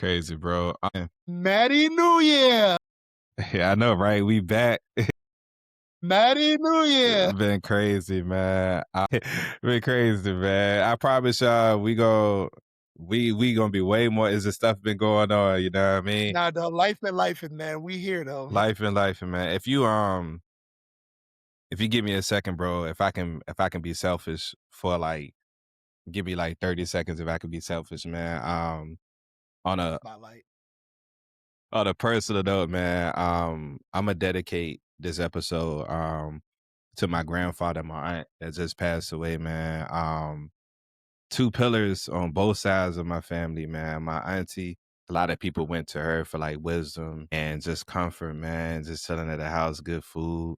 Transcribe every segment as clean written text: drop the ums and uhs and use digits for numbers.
Crazy, bro. Matty New Year! Yeah, I know, right? We back. Matty New Year! Been crazy, man. Been crazy, man. I promise y'all, we gonna be way more. Is the stuff been going on? You know what I mean? Nah, the life and life, man. We here though. Life, man. If you give me a second, bro, if I can be selfish for like, give me like 30 seconds. If I can be selfish, man. On a Spotlight. on a personal note, man. I'm gonna dedicate this episode to my grandfather, my aunt that just passed away, man. Two pillars on both sides of my family, man. My auntie, a lot of people went to her for like wisdom and just comfort, man. Just chilling at the house, good food,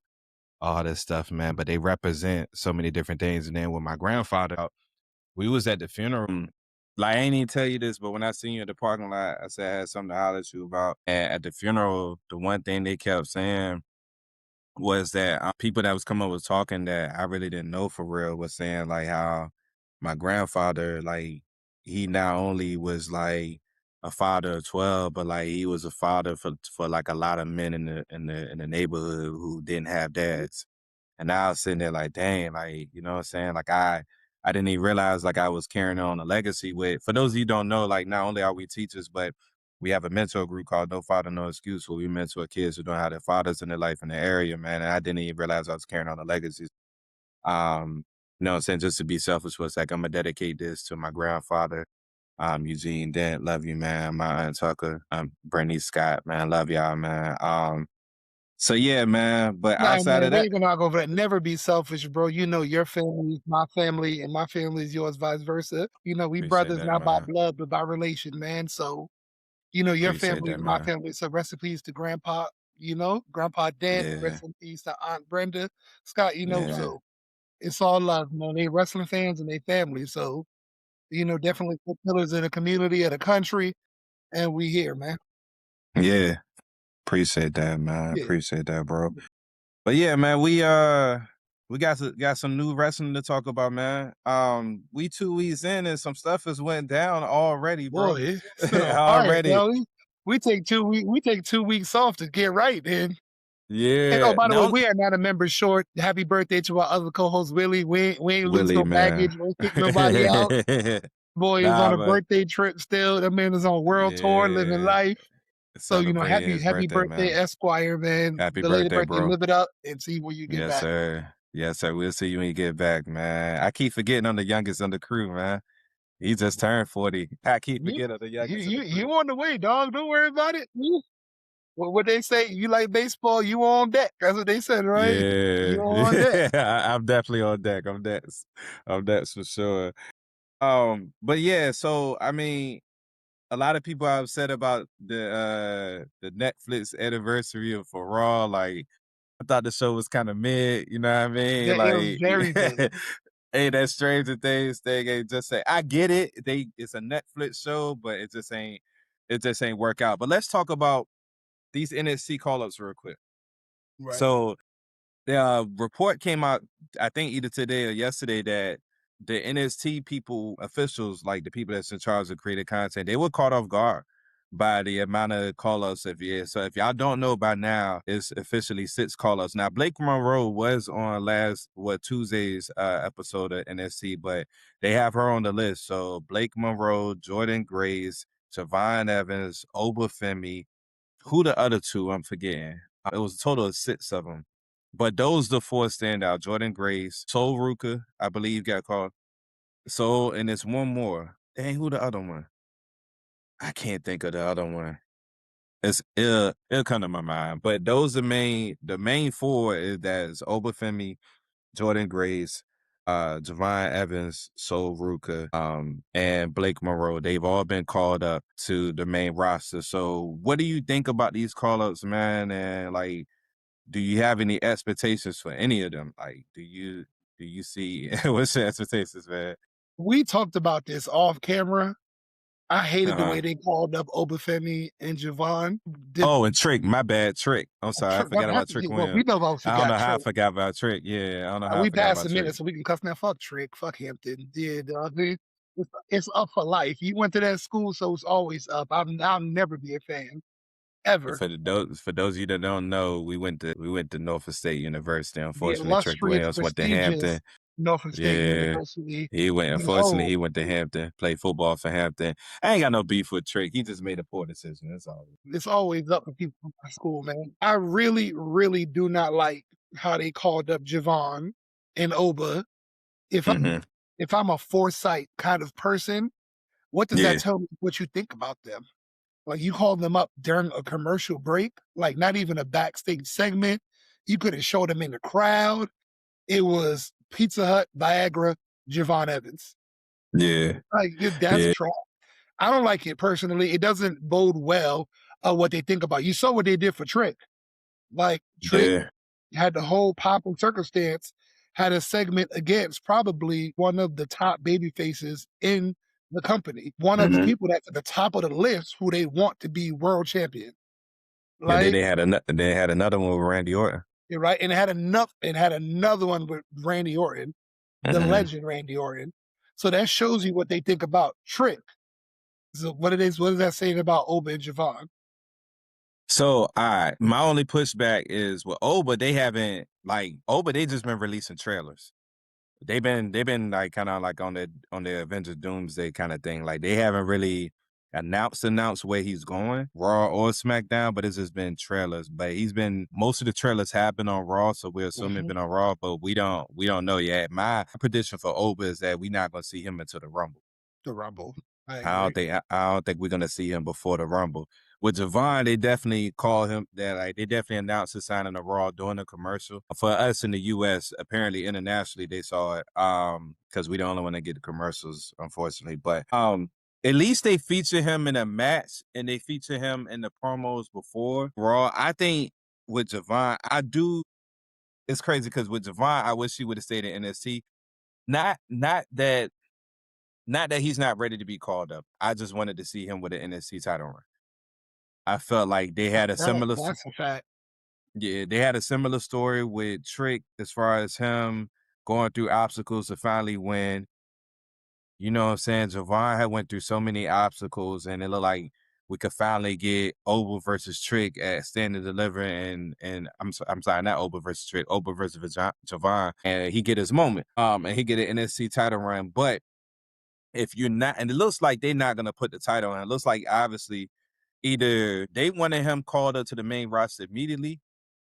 all this stuff, man. But they represent so many different things. And then with my grandfather, we was at the funeral. Like, I ain't even tell you this, but when I seen you at the parking lot, I said I had something to holler at you about. And at the funeral, the one thing they kept saying was that people that was coming up was talking that I really didn't know for real was saying like how my grandfather, like, he not only was like a father of 12, but like he was a father for like a lot of men in the neighborhood who didn't have dads. And I was sitting there like, dang, like, you know what I'm saying? Like I didn't even realize like I was carrying on a legacy with, for those of you who don't know, like not only are we teachers, but we have a mentor group called No Father, No Excuse, where we mentor kids who don't have their fathers in their life in the area, man. And I didn't even realize I was carrying on a legacy. You know what I'm saying? Just to be selfish for a second, I'm gonna dedicate this to my grandfather, Eugene Dent. Love you, man. My aunt Tucker, Brittany Scott, man. Love y'all, man. So yeah, man. But Nah, outside man, of we that, ain't gonna go over that. Never be selfish, bro. You know your family is my family, and my family is yours, vice versa. You know, we appreciate brothers that, not by man. blood, but by relation, man. So, you know, your Appreciate family that, is my man. family. So rest in peace to Grandpa, Grandpa Dent, Yeah, rest in peace to Aunt Brenda, Scott, yeah, so it's all love, man. They wrestling fans and they family. So, definitely good pillars in the community, of the country, and we here, man. yeah. Appreciate that, man. Yeah. Appreciate that, bro. But yeah, man, we got some new wrestling to talk about, man. We 2 weeks in and some stuff has went down already, bro. Boy, it's been all right, Already. bro. We take 2 weeks off to get right, man. And oh, Yeah. by the way, No, we are not a member short. Happy birthday to our other co-host, Willie. We ain't lose Willie, no man. baggage. We ain't kick nobody out. Boy is Nah, on a but birthday trip still. That man is on world tour, living yeah, life. So, celebrating happy his happy birthday, birthday, man. Esquire, man. Happy Belated birthday, birthday, bro. live it up and see where you get Yes, back. sir. Yes, sir. We'll see you when you get back, man. I keep forgetting I'm the youngest on the crew, man. He just turned 40. I keep You forgetting I'm the you youngest in you the you crew. on the way, dog. Don't worry about it. What they say, you like baseball, you on deck. That's what they said, right? Yeah, You on deck. yeah. I'm definitely on deck. I'm that for sure. But yeah, so I mean, a lot of people are upset about the Netflix anniversary of For Raw. Like, I thought the show was kind of mid, you know what I mean? Yeah, it was Like, very big. hey, that Stranger Things thing ain't just say, I get it. It's a Netflix show, but it just ain't work out. But let's talk about these NXT call-ups real quick. Right. So the report came out, I think either today or yesterday, that the NXT people, officials, like the people that's in charge of creative content, they were caught off guard by the amount of call-ups of years. So if y'all don't know by now, it's officially 6 call-ups. Now, Blake Monroe was on Tuesday's episode of NXT, but they have her on the list. So Blake Monroe, Jordan Grace, Javon Evans, Oba Femi, who the other two I'm forgetting. It was a total of 6 of them. But those the 4 stand out. Jordan Grace, Sol Ruka, I believe got called. So, and it's one more. Dang, who the other one? I can't think of the other one. It'll come to my mind. But those the main 4 is that is Obafemi, Jordan Grace, Javon Evans, Sol Ruka, and Blake Monroe. They've all been called up to the main roster. So what do you think about these call-ups, man? And like, do you have any expectations for any of them? Like, do you see what's your expectations, man? We talked about this off camera. I hated the Uh-huh. way they called up Obafemi and Javon. Oh, and Trick, my bad, Trick. I'm sorry, I Trick, forgot about Trick well, we Williams. know about I don't forgot know how I Trick. forgot about Trick. Yeah, I don't know how I We forgot passed about a Trick. minute so we can cuss now. Fuck Trick. Fuck Hampton. Yeah, dog. It's up for life. You went to that school, so it's always up. I'll never be a fan, ever. For those of you that don't know, we went to Norfolk State University. The Unfortunately, Trick illustrious, Williams went to Hampton. prestigious Norfolk State Yeah. University. He went But, unfortunately, oh, he went to Hampton, played football for Hampton. I ain't got no beef with Trick. He just made a poor decision. That's all. it's always up for people from my school, man. I really, really do not like how they called up Javon and Oba. If I'm Mhm. if I'm a foresight kind of person, what does that Yeah. tell me what you think about them? Like, you called them up during a commercial break, like, not even a backstage segment. You could have showed them in the crowd. It was Pizza Hut, Viagra, Javon Evans. Yeah. Like, that's Yeah. trash. I don't like it personally. It doesn't bode well what they think about. You saw what they did for Trick. Like, Trick Yeah. had the whole Pomp and Circumstance, had a segment against probably one of the top baby faces in the company, one of the Mhm. people that's at the top of the list who they want to be world champion. And then Like, they had another one with Randy Orton. you're right, and it had another one with Randy Orton, the Mhm. legend Randy Orton. So that shows you what they think about Trick. So what is that saying about Oba and Javon? So, alright, my only pushback is with Oba, they haven't like Oba, they just been releasing trailers. They've been like kinda like on the Avengers Doomsday kinda thing. Like they haven't really announced where he's going, Raw or SmackDown, but it's just been trailers. But he's been most of the trailers have been on Raw, so we're assuming it's Mhm. been on Raw, but we don't know yet. My prediction for Oba is that we're not gonna see him until the Rumble. The Rumble. I I don't agree. think I don't think we're gonna see him before the Rumble. With Javon, they definitely call him that like they definitely announced his signing of Raw during the commercial. For us in the US, apparently internationally they saw it. Because we the only one that get the commercials, unfortunately. But at least they feature him in a match and they feature him in the promos before Raw. I think with Javon, I do it's crazy because with Javon, I wish he would have stayed in NXT. Not that he's not ready to be called up. I just wanted to see him with an NXT title run. I felt like they had a similar, That's a fact. yeah, they had a similar story with Trick as far as him going through obstacles to finally win. You know what I'm saying? Javon had went through so many obstacles, and it looked like we could finally get Oba versus Trick at Stand and Deliver, and I'm sorry, not Oba versus Trick, Oba versus Javon, and he get his moment, and he get an NXT title run, but if you're not, and it looks like they're not gonna put the title on. It looks like obviously either they wanted him called up to the main roster immediately,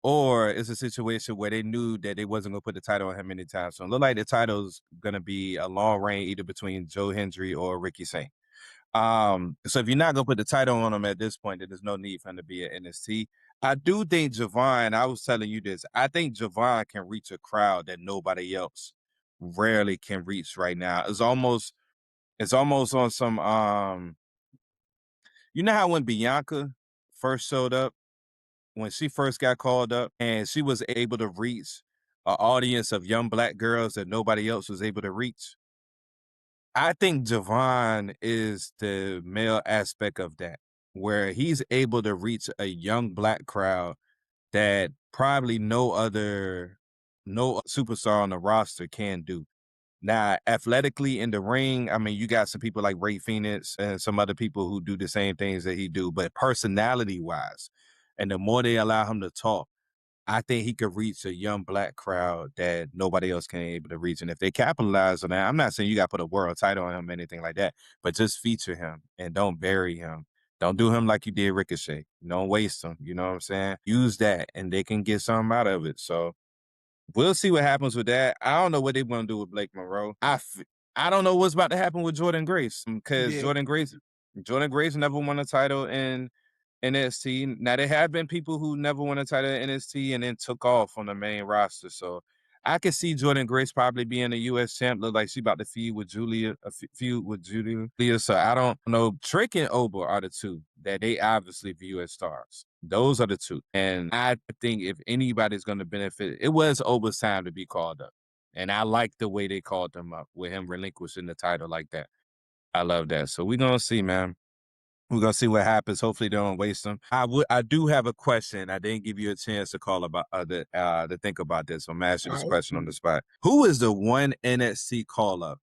or it's a situation where they knew that they wasn't gonna put the title on him anytime soon. Look like the title's gonna be a long reign either between Joe Hendry or Ricky Saint. So if you're not gonna put the title on him at this point, then there's no need for him to be at NXT. I do think Javon, I was telling you this, I think Javon can reach a crowd that nobody else rarely can reach right now. It's almost on some you know how when Bianca first showed up, when she first got called up and she was able to reach an audience of young black girls that nobody else was able to reach? I think Javon is the male aspect of that, where he's able to reach a young black crowd that probably no superstar on the roster can do. Now, athletically in the ring, I mean, you got some people like Ray Phoenix and some other people who do the same things that he do, but personality wise, and the more they allow him to talk, I think he could reach a young black crowd that nobody else can able to reach. And if they capitalize on that, I'm not saying you got to put a world title on him or anything like that, but just feature him and don't bury him. Don't do him like you did Ricochet. Don't waste him. You know what I'm saying? Use that and they can get something out of it. So we'll see what happens with that. I don't know what they're gonna do with Blake Monroe. I don't know what's about to happen with Jordan Grace because Yeah. Jordan Grace never won a title in NXT. Now there have been people who never won a title in NXT and then took off on the main roster. So I could see Jordan Grace probably being a US champ. Look like she about to feud with Julia. So I don't know. Trick and Oba are the two that they obviously view as stars. Those are the two. And I think if anybody's gonna benefit, it was Oba's time to be called up. And I like the way they called him up with him relinquishing the title like that. I love that. So we're gonna see, man. We're gonna see what happens. Hopefully, they don't waste them. I do have a question. I didn't give you a chance to call about to think about this. So I'm gonna ask you this Alright. question on the spot. Who is the one NXT call up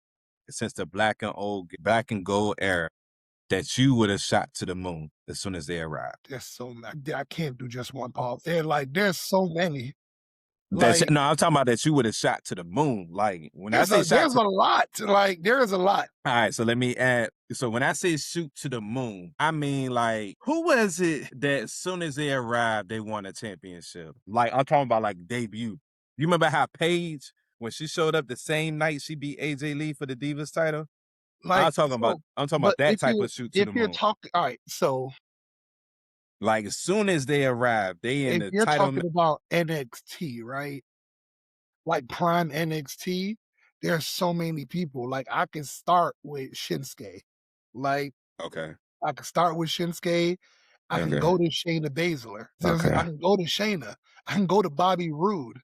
since the black and gold era that you would have shot to the moon as soon as they arrived? There's so many. I can't do just one, Paul. There's so many. That's Like no, I'm talking about that you would have shot to the moon. Like when I there's say a shot there's to, a lot. Like there is a lot. all right, so let me add. So when I say shoot to the moon, I mean like who was it that as soon as they arrived, they won a championship? Like I'm talking about like debut. You remember how Paige, when she showed up the same night she beat AJ Lee for the Divas title? Like so, I'm talking about but that type of shoot to if the you're moon. talking, all right. So Like as soon as they arrived, they in if the you're title. talking about NXT, right? Like prime NXT, there's so many people. Like I can start with Shinsuke. Like Okay. I can start with Shinsuke. I can Okay. go to Shayna Baszler. I Okay. can go to Shayna. I can go to Bobby Roode.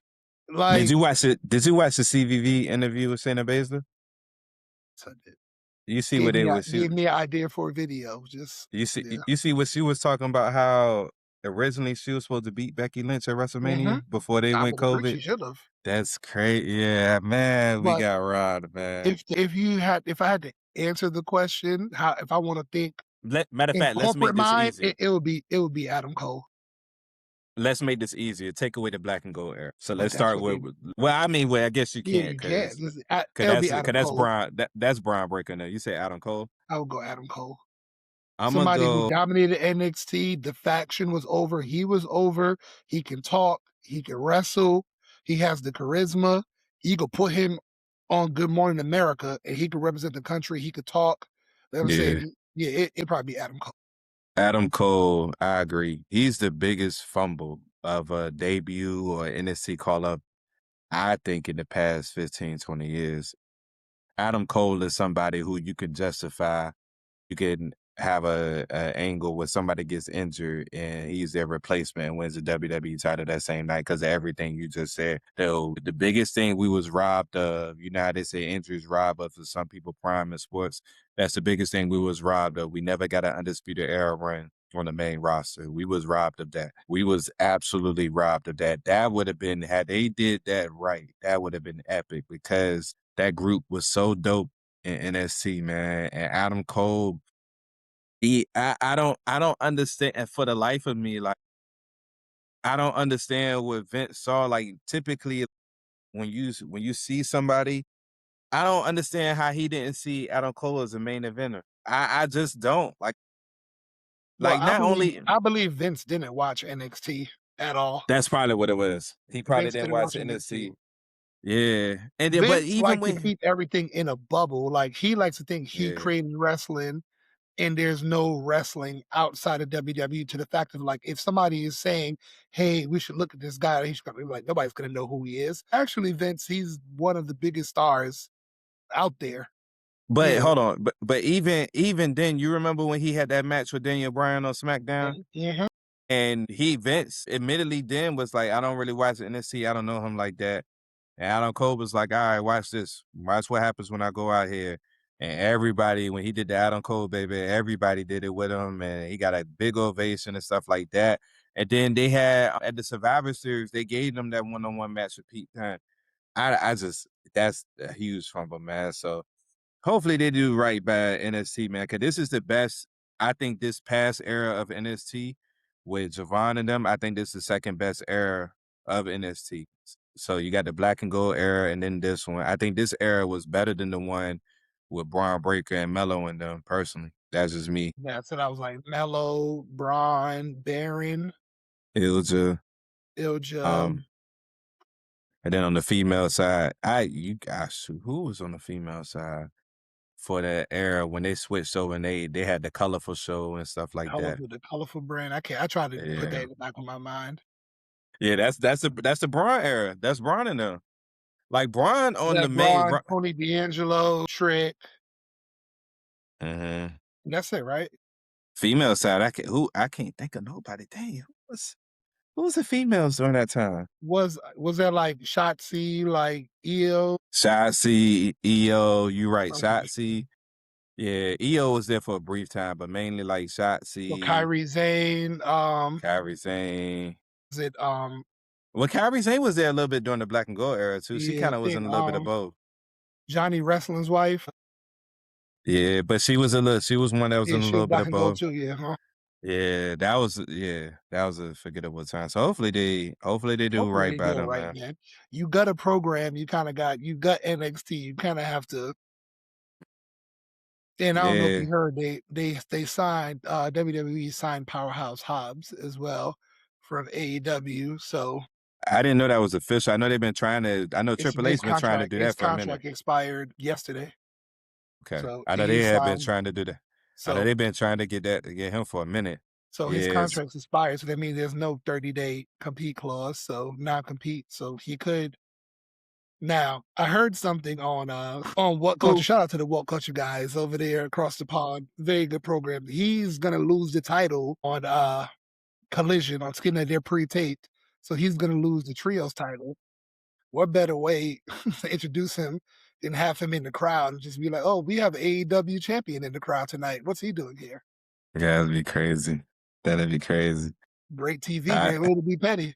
Did Like you watch it? Did you watch the CVV interview with Shayna Baszler? so it You see what they was shoot. gave me an idea for a video. Just yeah. You see what she was talking about, how originally she was supposed to beat Becky Lynch at hmm WrestleMania before they I went would agree. COVID. She should have. That's crazy. Yeah, man, we But got robbed, man. if I had to answer the question, how if I want to think Matter of in fact, let's make corporate this mind, easier. it would be Adam Cole. Let's make this easier. Take away the black and gold era. So But let's that's start what with. they Well, I mean, well, I guess you yeah, can't you can. because It'll be Adam that's Cole. Brian. That's Brian Breaker. Now you say Adam Cole. I would go Adam Cole. I'm gonna Somebody who go. dominated NXT. The faction was over. He was over. He can talk. He can wrestle. He has the charisma. You could put him on Good Morning America, and he could represent the country. He could talk. I'm Yeah, saying, yeah, it'd probably be Adam Cole. Adam Cole. I agree. He's the biggest fumble of a debut or NXT call up. I think in the past 15, 20 years, Adam Cole is somebody who you can justify. You can have a angle where somebody gets injured and he's their replacement and wins the WWE title that same night because of everything you just said. So the biggest thing we was robbed of, you know how they say injuries rob us for some people prime in sports. That's the biggest thing we was robbed of. We never got an undisputed era run on the main roster. We was robbed of that. We was absolutely robbed of that. That would have been, had they did that right, that would have been epic because that group was so dope in NXT, man. And Adam Cole, I don't understand, and for the life of me, like I don't understand what Vince saw. Like typically, when you see somebody, I don't understand how he didn't see Adam Cole as a main eventer. I just don't Well, like not only I believe Vince didn't watch NXT at all. that's probably what it was. He probably Vince didn't didn't watch watch NXT. NXT. Yeah, and then but Vince even liked to when keep everything in a bubble. Like he likes to think he yeah, created wrestling and there's no wrestling outside of WWE to the fact of like if somebody is saying, hey, we should look at this guy, he's gonna be like, nobody's gonna know who he is. Actually, Vince, he's one of the biggest stars out there. but Yeah. hold on, but even then, you remember when he had that match with Daniel Bryan on SmackDown? Mhm. And Vince admittedly then was like, I don't really watch NXT. I don't know him like that. And Adam Cole was like, all right, watch this. Watch what happens when I go out here. And everybody, when he did the Adam Cole, baby, everybody did it with him. And he got a big ovation and stuff like that. And then they had, at the Survivor Series, they gave them that one-on-one match with Pete Dunne. I just, that's a huge fumble, man. So hopefully they do right by NXT, man, because this is the best. I think this past era of NXT with Javon and them, I think this is the second best era of NXT. So you got the black and gold era and then this one. I think this era was better than the one with Braun Breaker and Mello and them, personally. That's just me. That's what I was like. Mello, Braun, Baron, It was Ilja. um and then on the female side, you gosh, who was on the female side? For that era when they switched over and they had the colorful show and stuff like that. The colorful brand. I try to put that Yeah. in the back of my mind. Yeah, that's the Braun era. That's Braun in there. Like Braun on Yeah, the main Braun, Tony D'Angelo, Trick. Mhm. That's it, right? Female side, I can't think of nobody. Dang, who was the females during that time? Was that like Shotzi, like Io? Shotzi, EO, you right, Okay. Shotzi. Yeah, EO was there for a brief time, but mainly like So Shotzi, Kyrie Zane, Kyrie Sane. is it Well, Kyrie Sane was there a little bit during the black and gold era too. She yeah, I kind of was think in a little bit of both. Johnny Wrestling's wife? Yeah, but she was one that was Yeah, in a she was little bit black of and gold both. too. Yeah, huh? Yeah, that was a forgettable time. So hopefully they do Hopefully right they by do it them, right, man. man. You got a program. You got NXT. You kind of have to. And I don't know if Yeah. you heard they signed WWE signed Powerhouse Hobbs as well from AEW. So I didn't know that was official. I know they've been trying to I know it's Triple H's been trying to do his that for a minute. contract expired yesterday. Okay. So I know they he have been signed. trying to do that. I know So they've been trying to get him for a minute. his Yes. contract's expired. So that means there's no 30-day compete clause. So non compete. So he could. Now I heard something on What Culture. Who? Shout out to the What Culture guys over there across the pond. Very good program. He's gonna lose the title on Collision on Skin that they're pre-taped. So he's gonna lose the trios title. What better way to introduce him than have him in the crowd and just be like, "Oh, we have an AEW champion in the crowd tonight. What's he doing here?" Yeah, that'd be crazy. That'd be crazy. Great TV, I, great way to be petty.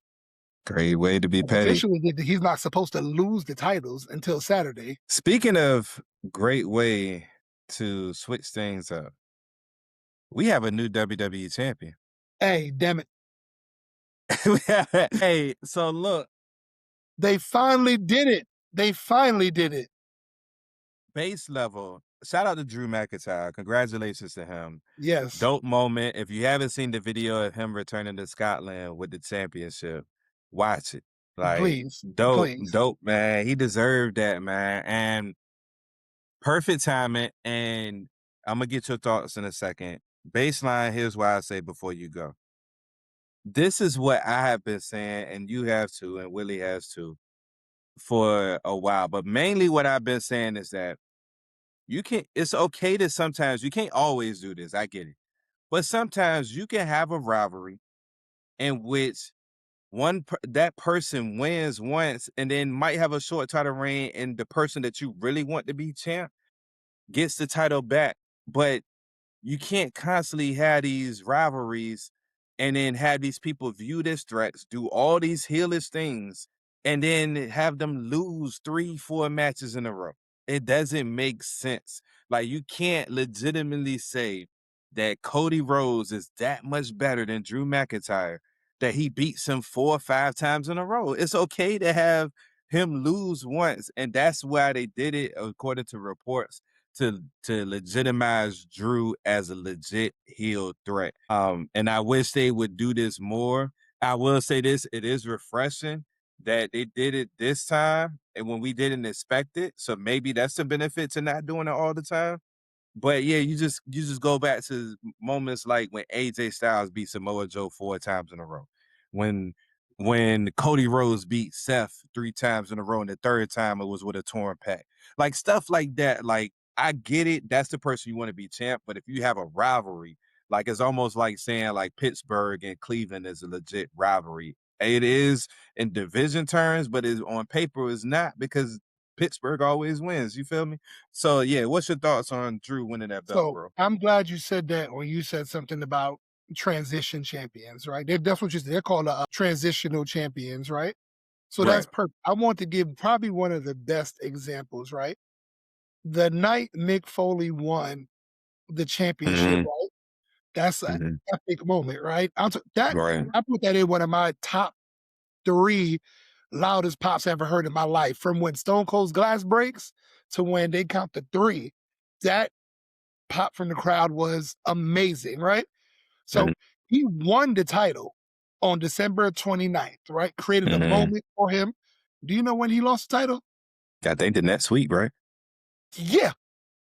great way to be And petty. officially, he's not supposed to lose the titles until Saturday. Speaking of great way to switch things up, we have a new WWE champion. Hey, damn it! Hey, so look, They finally did it. They finally did it. base level. Shout out to Drew McIntyre. Congratulations to him. Yes, Dope moment. If you haven't seen the video of him returning to Scotland with the championship, watch it. Like please, please. dope, man. He deserved that, man. And perfect timing. And I'm gonna get your thoughts in a second. Baseline, here's why I say before you go. This is what I have been saying, and you have to, and Willie has to, for a while. But mainly what I've been saying is that it's okay to sometimes, you can't always do this. I get it. But sometimes you can have a rivalry in which that person wins once and then might have a short title reign, and the person that you really want to be champ gets the title back. But you can't constantly have these rivalries and then have these people viewed as threats, do all these heelish things, and then have them lose 3, 4 matches in a row. It doesn't make sense. Like, you can't legitimately say that Cody Rhodes is that much better than Drew McIntyre, that he beats him 4 or 5 times in a row. It's okay to have him lose once, and that's why they did it, according to reports, to legitimize Drew as a legit heel threat. And I wish they would do this more. I will say this, it is refreshing that they did it this time and when we didn't expect it. So maybe that's the benefit to not doing it all the time. But yeah, you just go back to moments like when AJ Styles beat Samoa Joe 4 times in a row. When when Cody Rhodes beat Seth 3 times in a row, and the third time it was with a torn pec. Like stuff like that. Like, I get it. That's the person you want to be champ. But if you have a rivalry, like, it's almost like saying like Pittsburgh and Cleveland is a legit rivalry. It is in division terms, but it's on paper is not, because Pittsburgh always wins. You feel me? So yeah, what's your thoughts on Drew winning that belt, So bro? I'm glad you said that when you said something about transition champions, right? That's what they're called transitional champions, right? So Right. that's perfect. I want to give probably one of the best examples, right? The night Mick Foley won the championship, Hmm. right? That's an Hmm. epic moment, right? Right. I put that in one of my top 3 loudest pops I ever heard in my life. From when Stone Cold's glass breaks to when they count to 3. That pop from the crowd was amazing, right? Hmm. So he won the title on December 29th, right? Created a Hmm. moment for him. Do you know when he lost the title? I think the next week, right? Yeah,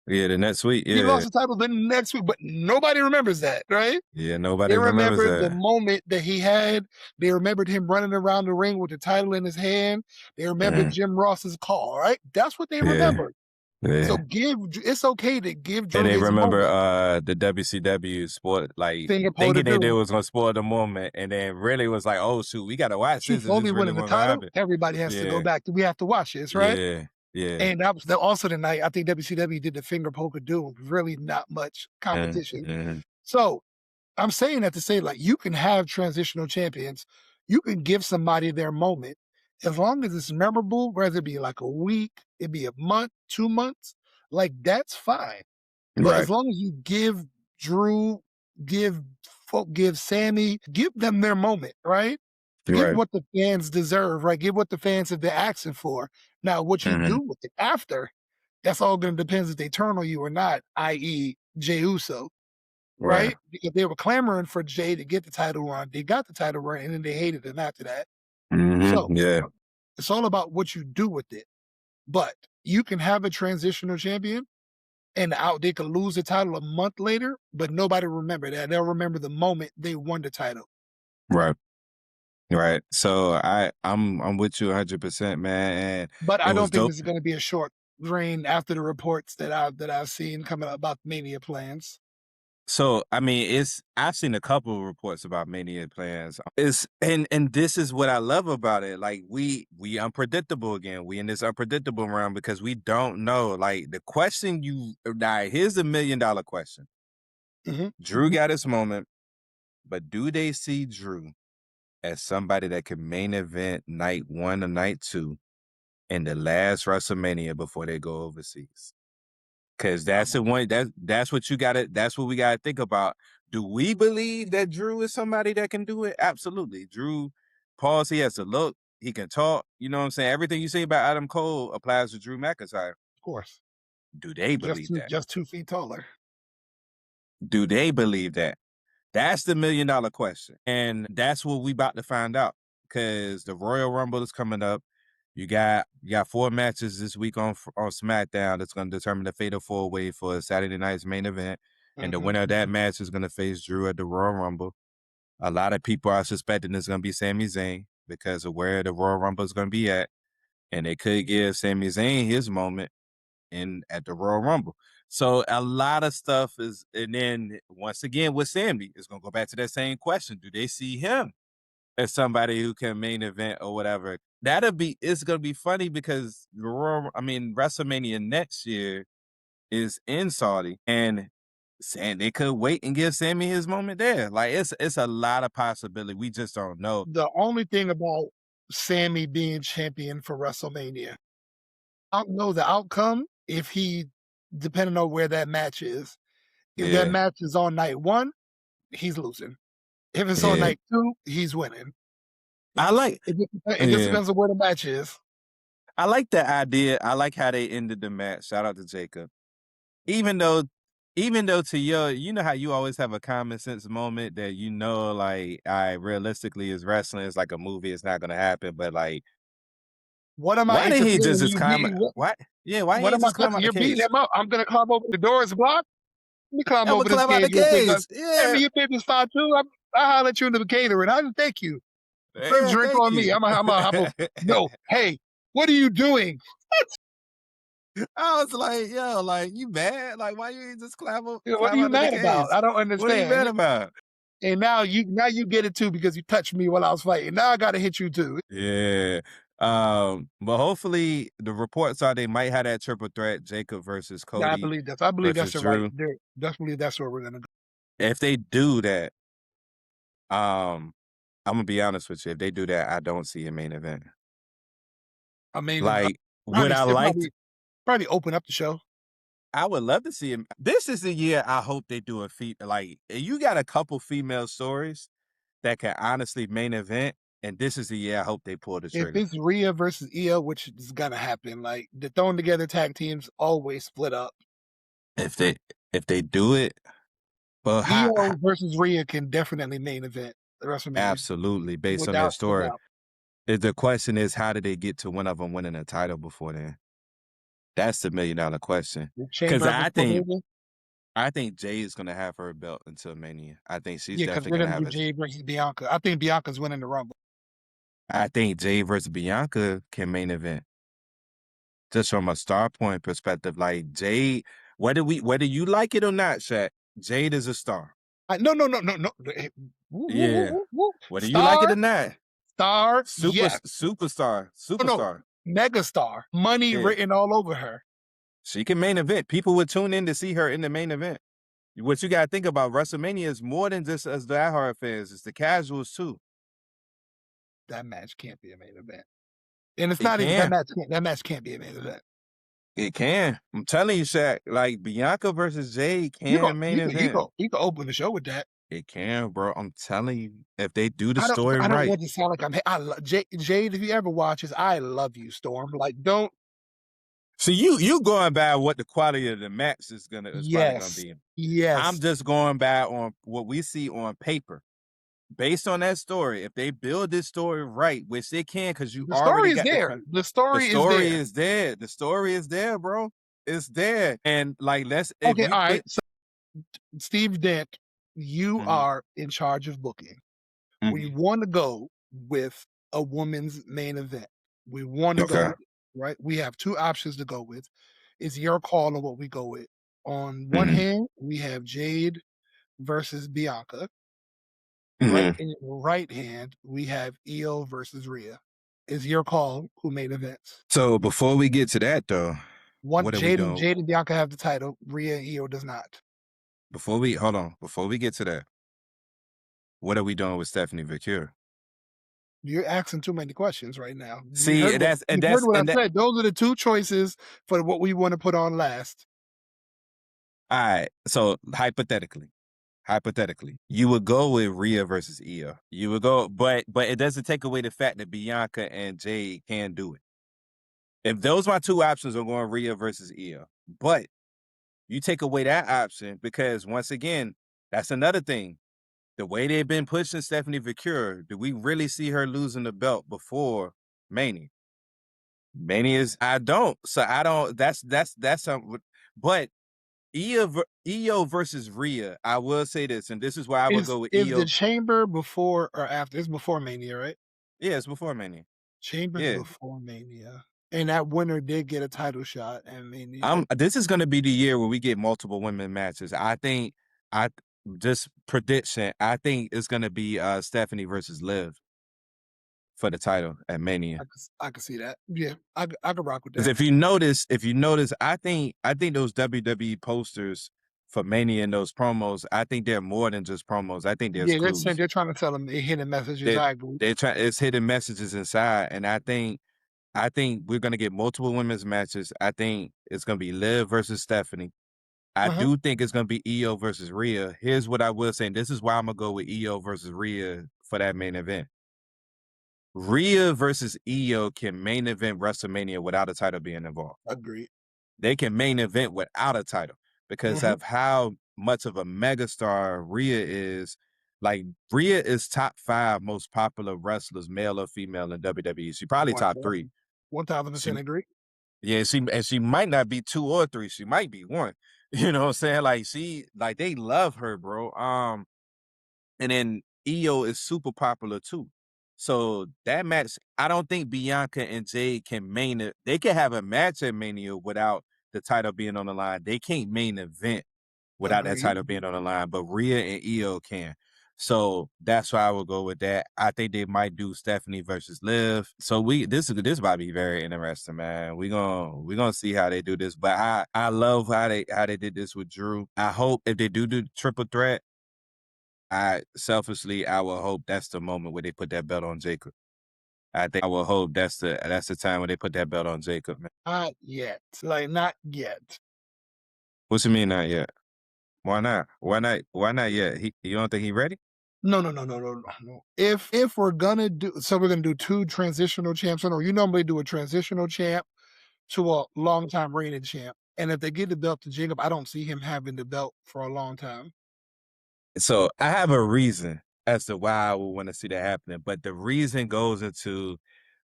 Yeah, the next week. he Yeah. lost the title the next week, but nobody remembers that, right? Yeah, They nobody remembers remembered the that. moment that he had. They remembered him running around the ring with the title in his hand. They remembered Hmm. Jim Ross's call, right? That's what they Yeah. remembered. So Yeah. it's okay to give And Drew they his remember moment. the WCW sport, like Singapore to thinking they do. was gonna spoil the moment, and then really was like, oh shoot, we gotta watch Chief this if this Foley really winning the was gonna title. happen. Everybody has to go Yeah, back. We have to watch this, right? yeah, yeah. And that was also the night I think WCW did the finger poke of doom. Really not much competition. Mm-hmm. So I'm saying that to say, like, you can have transitional champions. You can give somebody their moment as long as it's memorable, whether it be like a week, it be a month, 2 months, like that's fine. But Right. as long as you give Drew, give Sammy, give them their moment, right? Give Right. what the fans deserve, right? Give what the fans have been asking for. Now, what you Mhm. do with it after, that's all going to depend if they turn on you or not, i.e., Jey Uso, Right. right? Because they were clamoring for Jey to get the title run. They got the title run, and then they hated him after that. So Yeah. it's all about what you do with it. But you can have a transitional champion and they could lose the title a month later, but nobody remember that. They'll remember the moment they won the title. Right. Right. So I'm with you 100%, man. And But it I was don't think dope. this is going to be a short reign after the reports that I've seen coming up about Mania plans. So I mean, I've seen a couple of reports about Mania plans. It's and this is what I love about it. Like we unpredictable again. We in this unpredictable realm because we don't know. Like the question you now here's the $1,000,000 question. Drew got his moment, but do they see Drew as somebody that can main event night 1 or night 2 in the last WrestleMania before they go overseas? Cause that's the one that's what you gotta that's what we gotta think about. Do we believe that Drew is somebody that can do it? Absolutely. Drew, pause, he has to look, he can talk, you know what I'm saying? Everything you say about Adam Cole applies to Drew McIntyre. Of course, Do they believe that? just 2 feet taller. Do they believe that? That's the $1,000,000 question. And that's what we about to find out. Cause the Royal Rumble is coming up. You got 4 matches this week on SmackDown that's going to determine the fatal 4-way for Saturday night's main event, and the winner of that match is going to face Drew at the Royal Rumble. A lot of people are suspecting it's going to be Sami Zayn because of where the Royal Rumble is going to be at, and they could give Sami Zayn his moment at the Royal Rumble. So a lot of stuff is, and then once again with Sami, it's going to go back to that same question: do they see him as somebody who can main event or whatever? It's gonna be funny because WrestleMania next year is in Saudi, and they could wait and give Sammy his moment there. Like it's a lot of possibility. We just don't know. The only thing about Sammy being champion for WrestleMania, I don't know the outcome if he, depending on where that match is. If that Yeah, match is on night 1, he's losing. If it's on yeah. night 2, he's winning. I like, It just yeah, depends on where the match is. I like that idea. I like how they ended the match. Shout out to Jacob. Even though, even though to your, you know how you always have a common sense moment that like, I realistically is wrestling. It's like a movie. It's not gonna happen. But like, What am I why did he interfering just in you climb? beating? Why? Yeah, why What he am I just climb touching? out the You're beating cage? him up. I'm gonna climb over the door is blocked. Let me climb I'm gonna over this climb out the cage real quick. cage. Hand Yeah, me your business card too. I holler at you in the catering. I didn't thank you. First yeah. drink Thank on me. you. I'm a hop over. No, hey, what are you doing? I was like, yo, like you mad? Like why you ain't just What are climb you out of the mad cage? about? I don't What are you mad understand. about? And now you get it too because you touched me while I was fighting. Now I gotta hit you too. Yeah. But hopefully the reports are they might have that triple threat, Jacob versus Yeah, I Cody believe this. I believe that's versus the right. Drew. Definitely that's where we're gonna go. If they do that, um, I'm gonna be honest with you. If they do that, I don't see a main event. I mean, Like, would probably I still like to, probably open up the show. I would love to see him. This is the year I hope they do a like you got a couple female stories that can honestly main event, and this is the year I hope they pull the If trigger. it's Rhea versus Io, which is gonna happen, like the thrown together tag teams always split up. If they do it, but Io versus Rhea can definitely main event the WrestleMania. absolutely based No on their doubt, no story. doubt. The question is, how did they get to one of them winning a title before then? That's the $1,000,000 question. With Because Chamber before Mania. I think Jay is gonna have her belt until Mania. I think she's Yeah, because definitely they're gonna gonna have do it. Jay versus Bianca. I think Bianca's winning the Rumble. I think Jay versus Bianca can main event. Just from a star point perspective, like Jade, whether you like it or not, Shaq, Jade is a star. No. Yeah. Woo. Whether you like it Star, or not, yes. No. superstar. Megastar. Money Yeah. written all over her. She can main event. People would tune in to see her in the main event. What you gotta think about WrestleMania is more than just us diehard fans, it's the casuals too. That match can't be a main event. And it's It not even can. that match can't be a main event. It can. I'm telling you, Shaq. Like Bianca versus Jade can main event. You can open the show with that. It can, bro. I'm telling you, if they do the I story don't right. want to sound like Jade. If you ever watch this, I love you, Storm. Like, don't. See, you going by what the quality of the match is probably gonna Yes, be. yes. I'm just going by on what we see on paper. Based on that story, if they build this story right, which they can, because you The already story is got there. The story the is story there. is there. The story is there, bro. It's there. And like, if Okay, we all put right. So, Steve Dent, you Mhm. are in charge of booking. We Mhm. want to go with a woman's main event. We want to go Okay. with it, right? We have two options to go with. It's your call on what we go with. On one Mhm. hand, we have Jade versus Bianca. Right Mhm. in your right hand, we have Io versus Rhea. It's your call who made events. So before we get to that, though, One what are we doing? Jade and Bianca have the title. Rhea and Io does not. Before we get to that, what are we doing with Stephanie Vicure? You're asking too many questions right now. See, You heard what I said. Those are the two choices for what we want to put on last. All right. So hypothetically, you would go with Rhea versus Io. You would go, but it doesn't take away the fact that Bianca and Jade can do it. If those my two options are going Rhea versus Io, but you take away that option because once again, that's another thing. The way they've been pushing Stephanie Vicure, do we really see her losing the belt before Mania? Mania is I don't. So I don't. That's something. But Io versus Rhea, I will say this, and this is why I would go with Is the Io. chamber before or after? It's before Mania, right? Yeah, it's before Mania. Chamber's Yeah. before Mania. And that winner did get a title shot at Mania. This is gonna be the year where we get multiple women matches. I think just prediction, I think it's gonna be Stephanie versus Liv for the title at Mania. I can see that. Yeah, I could rock with Because that. if you notice, I think those WWE posters for Mania and those promos, I think they're more than just promos. I think there's clues. They're trying to tell them hidden messages. I agree. It's hidden messages inside, and I think we're gonna get multiple women's matches. I think it's gonna be Liv versus Stephanie. I do think it's gonna be Io versus Rhea. Here's what I will say, and this is why I'm gonna go with Io versus Rhea for that main event. Rhea versus Io can main event WrestleMania without a title being involved. Agreed. They can main event without a title because of how much of a megastar Rhea is. Like Rhea is top 5 most popular wrestlers, male or female, in WWE. She probably top 3. 1000% agree. Yeah, she might not be 2 or 3. She might be 1. You know what I'm saying? Like they love her, bro. And then Io is super popular too. So that match, I don't think Bianca and Jade can main it. They can have a match at Mania without the title being on the line. They can't main event without that title being on the line, but Rhea and Io can. So that's why I would go with that. I think they might do Stephanie versus Liv. So this about to be very interesting, man. We're gonna see how they do this. But I love how they did this with Drew. I hope if they do the triple threat, I will hope that's the moment where they put that belt on Jacob. I will hope that's the time when they put that belt on Jacob, man. Not yet. Like not yet. What you mean not yet? Why not? Why not yet? You don't think he ready? No. If we're gonna do we're gonna do 2 transitional champs, or you normally do a transitional champ to a long time reigning champ. And if they give the belt to Jacob, I don't see him having the belt for a long time. So I have a reason as to why I would want to see that happening, but the reason goes into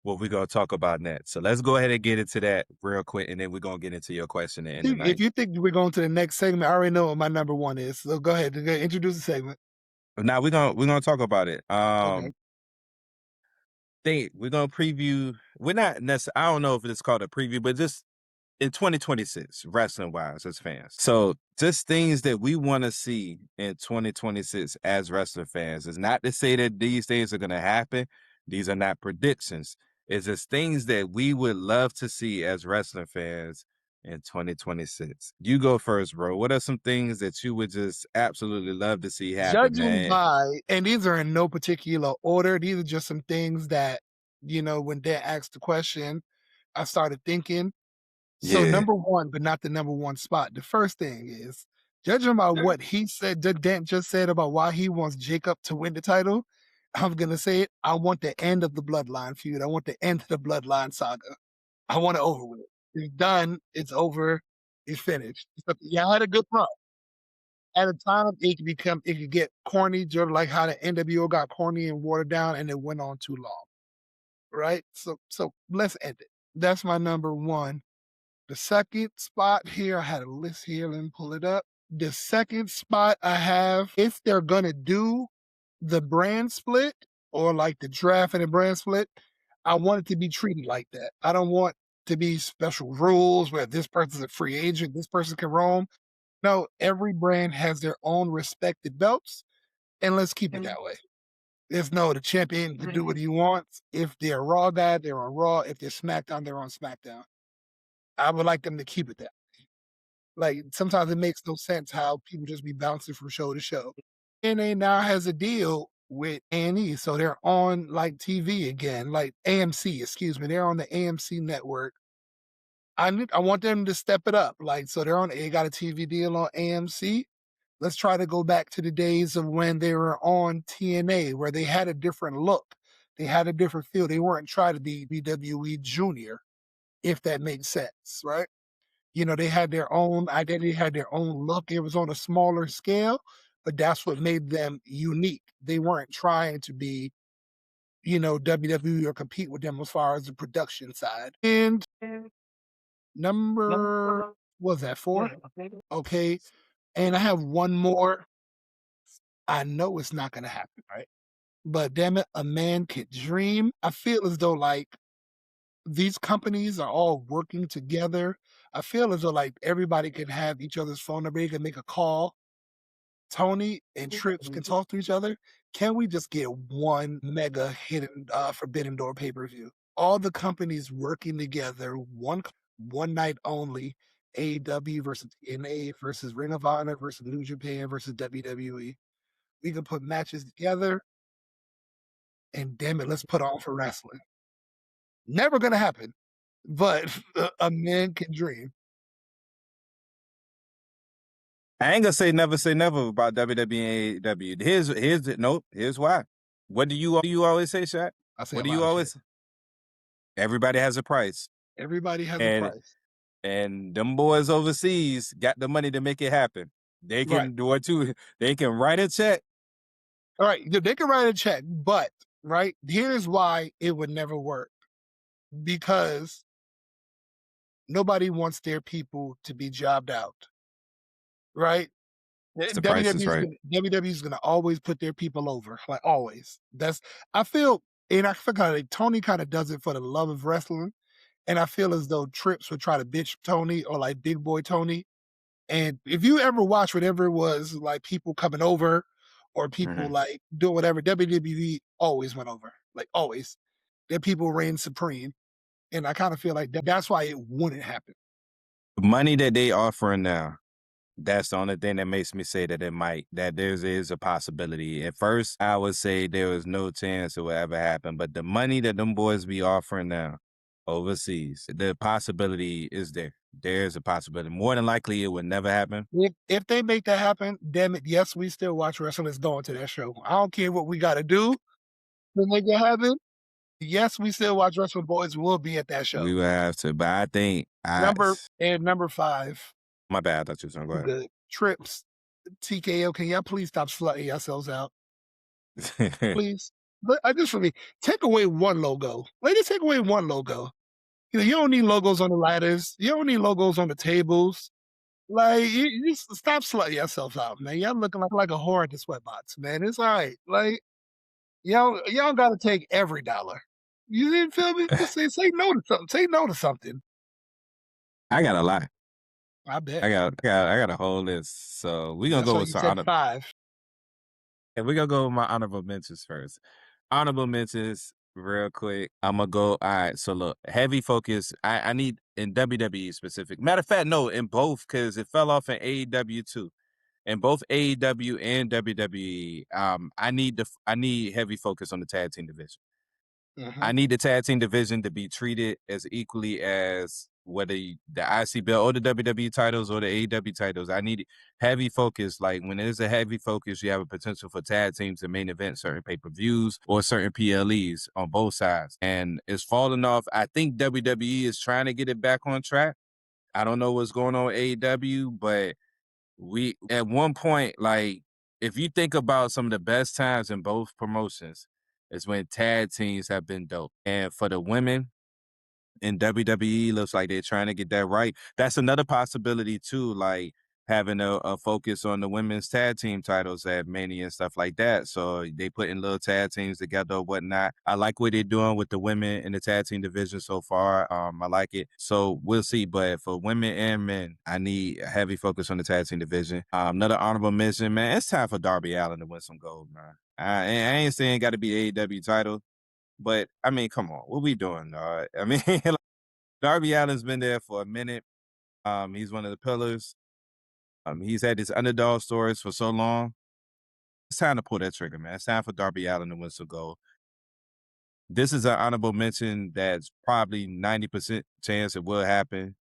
what we're gonna talk about next. So let's go ahead and get into that real quick, and then we're gonna get into your question and end the night. If you think we're going to the next segment, I already know what my number 1 is. So go ahead, introduce the segment. Now we're gonna talk about it. Okay. We're gonna preview. We're not necessarily. I don't know if it's called a preview, but just in 2026, wrestling wise, as fans. So just things that we want to see in 2026 as wrestling fans. Is not to say that these things are gonna happen. These are not predictions. It's just things that we would love to see as wrestling fans in 2026. You go first, bro. What are some things that you would just absolutely love to see happen, Judging man? by, and these are in no particular order, these are just some things that, when Dad asked the question, I started thinking. So Yeah. number one, but not the number one spot. The first thing is, judging by what he said, Dent just said about why he wants Jacob to win the title, I'm gonna say it. I want the end of the Bloodline feud. I want the end of the Bloodline saga. I want it over with. It's done. It's over. It's finished. Y'all had a good run. At a time, it could get corny, just like how the NWO got corny and watered down, and it went on too long. Right? So let's end it. That's my number one. The second spot here, I had a list here. Let me pull it up. The second spot I have, if they're gonna do the brand split or like the draft and the brand split, I want it to be treated like that. I don't want to be special rules where this person's a free agent, this person can roam. No, every brand has their own respected belts, and let's keep it that way. There's no the champion can do what he wants. If they're a Raw guy, they're on Raw. If they're SmackDown, they're on SmackDown. I would like them to keep it that way. Like sometimes it makes no sense how people just be bouncing from show to show. TNA now has a deal with A&E, so they're on like TV again, like AMC, excuse me. They're on the AMC network. I want them to step it up. Like, so they got a TV deal on AMC. Let's try to go back to the days of when they were on TNA, where they had a different look. They had a different feel. They weren't trying to be WWE Junior, if that makes sense, right? You know, they had their own identity, had their own look. It was on a smaller scale, but that's what made them unique. They weren't trying to be, WWE or compete with them as far as the production side. And number, was that 4? Okay. And I have one more. I know it's not going to happen, right? But damn it, a man could dream. I feel as though like these companies are all working together. I feel as though like everybody can have each other's phone number. They can make a call. Tony and Trips can talk to each other. Can we just get one mega hidden Forbidden Door pay-per-view? All the companies working together, one night only. AEW versus TNA versus Ring of Honor versus New Japan versus WWE. We can put matches together, and damn it, let's put on for wrestling. Never gonna happen, but a man can dream. I ain't gonna say never about WWE and AEW. Here's why. What do you always say, Shaq? I say What a do you lot of always shit. Everybody has a price. Everybody has a And price. and them boys overseas got the money to make it happen. They can Right. do it too. They can write a check. All right, they can write a check, but right here's why it would never work. Because nobody wants their people to be jobbed out, right? The price is right. WWE's gonna always put their people over, like always. I feel like Tony kind of does it for the love of wrestling, and I feel as though Trips would try to bitch Tony or like Big Boy Tony. And if you ever watch whatever it was, like people coming over or people like doing whatever, WWE always went over, like always. Their people reign supreme, and I kind of feel like that's why it wouldn't happen. The money that they offering now, that's the only thing that makes me say that there is a possibility. At first, I would say there was no chance it would ever happen, but the money that them boys be offering now overseas, the possibility is there. There's a possibility. More than likely, it would never happen. If they make that happen, damn it, yes, we still watch wrestling. Let's go into that show. I don't care what we got to do to make it happen. Yes, we still watch wrestling. Boys will be at that show. We would have to, but I think number 5. My bad. I thought you was going to go ahead. Good. Trips. TKO. Can y'all please stop slutting yourselves out? Please. Just for me, take away one logo. Just take away one logo. You don't need logos on the ladders. You don't need logos on the tables. Like, you just stop slutting yourself out, man. Y'all looking like a whore at the sweatbox, man. It's all right. Like, y'all got to take every dollar. You didn't feel me? Just say no to something. Say no to something. I got a lot. I bet. I got a whole list. So we're going to go with some 5. And we're going to go with my honorable mentions first. Honorable mentions, real quick. I'm going to go, all right, so look, heavy focus. I need, in WWE specific. Matter of fact, no, in both, because it fell off in AEW too. In both AEW and WWE, I need heavy focus on the tag team division. I need the tag team division to be treated as equally as whether the IC belt or the WWE titles or the AEW titles. I need heavy focus. Like when there's a heavy focus, you have a potential for tag teams to main event certain pay-per-views or certain PLEs on both sides. And it's falling off. I think WWE is trying to get it back on track. I don't know what's going on with AEW, but we at one point, like if you think about some of the best times in both promotions, is when tag teams have been dope. And for the women, in WWE, looks like they're trying to get that right. That's another possibility too, like having a focus on the women's tag team titles at Mania and stuff like that. So they putting little tag teams together or whatnot. I like what they're doing with the women in the tag team division so far. I like it. So we'll see. But for women and men, I need a heavy focus on the tag team division. Another honorable mention, man, it's time for Darby Allin to win some gold, man. I ain't saying it got to be AEW title. But I mean, come on, what we doing? I mean, Darby Allin's been there for a minute. He's one of the pillars. He's had his underdog stories for so long. It's time to pull that trigger, man. It's time for Darby Allin to win some gold. This is an honorable mention that's probably 90% chance it will happen.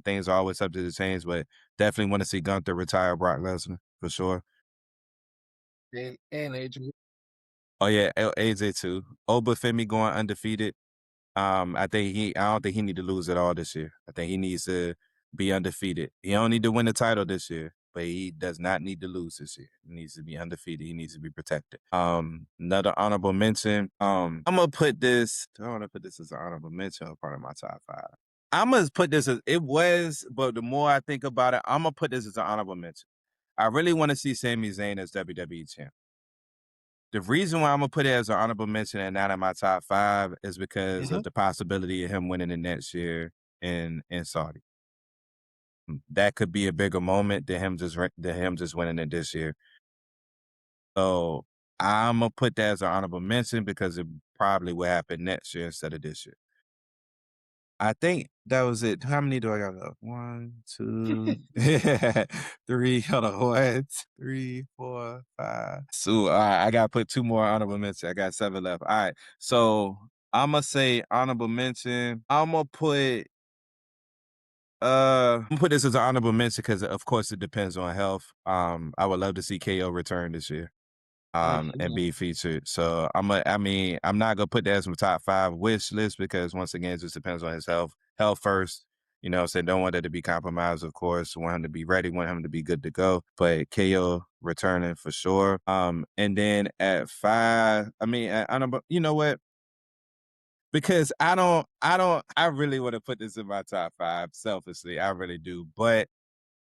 Things are always subject to change, but definitely want to see Gunther retire Brock Lesnar for sure. And AJ. Oh yeah, AJ too. Obafemi going undefeated. I don't think he need to lose at all this year. I think he needs to be undefeated. He don't need to win the title this year, but he does not need to lose this year. He needs to be undefeated. He needs to be protected. Another honorable mention. I'm gonna put this. I want to put this as an honorable mention or part of my top 5. I'm gonna put this as it was, but the more I think about it, I'm gonna put this as an honorable mention. I really want to see Sami Zayn as WWE champ. The reason why I'm gonna put it as an honorable mention and not in my top 5 is because of the possibility of him winning it next year in Saudi. That could be a bigger moment than him just winning it this year. So I'm gonna put that as an honorable mention because it probably will happen next year instead of this year. I think that was it. How many do I got left? 1, 2, 3. Hold on. 1, 3, 4, 5. So I gotta put 2 more honorable mentions. I got 7 left. All right. So I'm gonna say honorable mention. I'm gonna put this as an honorable mention because of course it depends on health. I would love to see KO return this year. And be featured. So I'm not gonna put that as my top 5 wish list because once again, it just depends on his health. Health first, you know what I'm saying? Don't want that to be compromised, of course. Want him to be ready, want him to be good to go. But KO returning for sure. And then at 5, you know what? Because I really want to put this in my top 5 selfishly. I really do. But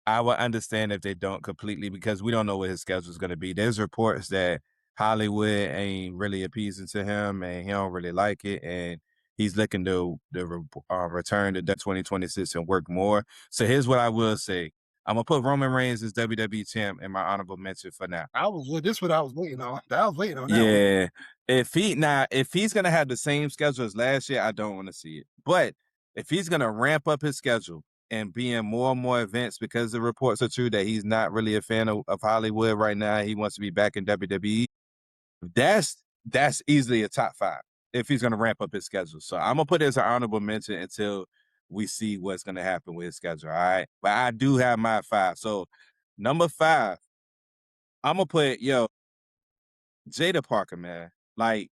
I would understand if they don't completely because we don't know what his schedule is going to be. There's reports that Hollywood ain't really appeasing to him and he don't really like it. And he's looking to return to 2026 and work more. So here's what I will say. I'm going to put Roman Reigns as WWE champ in my honorable mention for now. This what I was waiting on. I was waiting on that one. Yeah. If he's going to have the same schedule as last year, I don't want to see it. But if he's going to ramp up his schedule and be in more and more events because the reports are true that he's not really a fan of Hollywood right now. He wants to be back in WWE. That's easily a top 5 if he's going to ramp up his schedule. So I'm going to put it as an honorable mention until we see what's going to happen with his schedule. All right. But I do have my 5. So number 5, I'm going to put, Jada Parker, man. Like,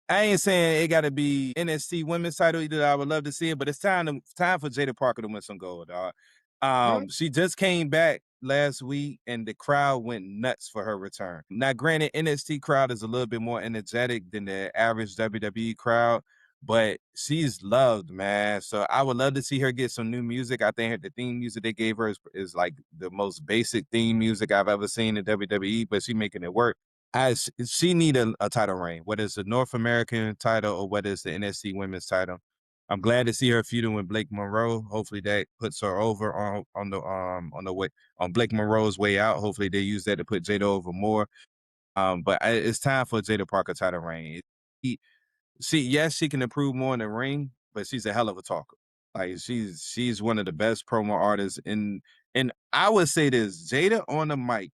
I ain't saying it got to be NXT women's title either. I would love to see it, but it's time for Jada Parker to win some gold, dog. She just came back last week, and the crowd went nuts for her return. Now, granted, NXT crowd is a little bit more energetic than the average WWE crowd, but she's loved, man. So I would love to see her get some new music. I think the theme music they gave her is like the most basic theme music I've ever seen in WWE, but she's making it work. She need a title reign, whether it's the North American title or whether it's the NXT women's title. I'm glad to see her feuding with Blake Monroe. Hopefully that puts her over on Blake Monroe's way out. Hopefully they use that to put Jada over more. But it's time for Jada Parker title reign. Yes, she can improve more in the ring, but she's a hell of a talker. Like she's one of the best promo artists and I would say this, Jada on the mic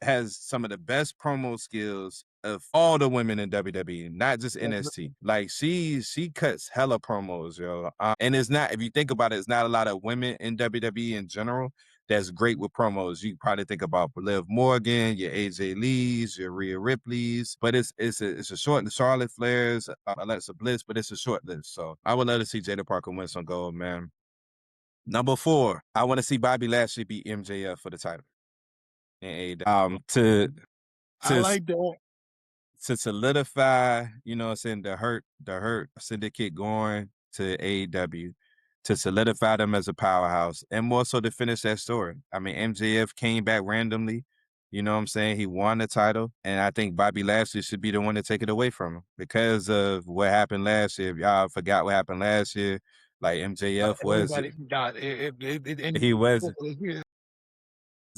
has some of the best promo skills of all the women in WWE, not just That's NXT. Like she cuts hella promos, yo. And it's not, if you think about it, it's not a lot of women in WWE in general that's great with promos. You probably think about Liv Morgan, your AJ Lee's, your Rhea Ripley's, but it's a short, Charlotte Flair's, Alexa Bliss, but it's a short list. So I would love to see Jada Parker win some gold, man. Number 4, I want to see Bobby Lashley beat MJF for the title. And I like that. to solidify, you know what I'm saying, the hurt syndicate going to AEW, to solidify them as a powerhouse, and more so to finish that story. I mean, MJF came back randomly, you know what I'm saying? He won the title, and I think Bobby Lashley should be the one to take it away from him because of what happened last year. If y'all forgot what happened last year, like MJF was, Everybody got it. he was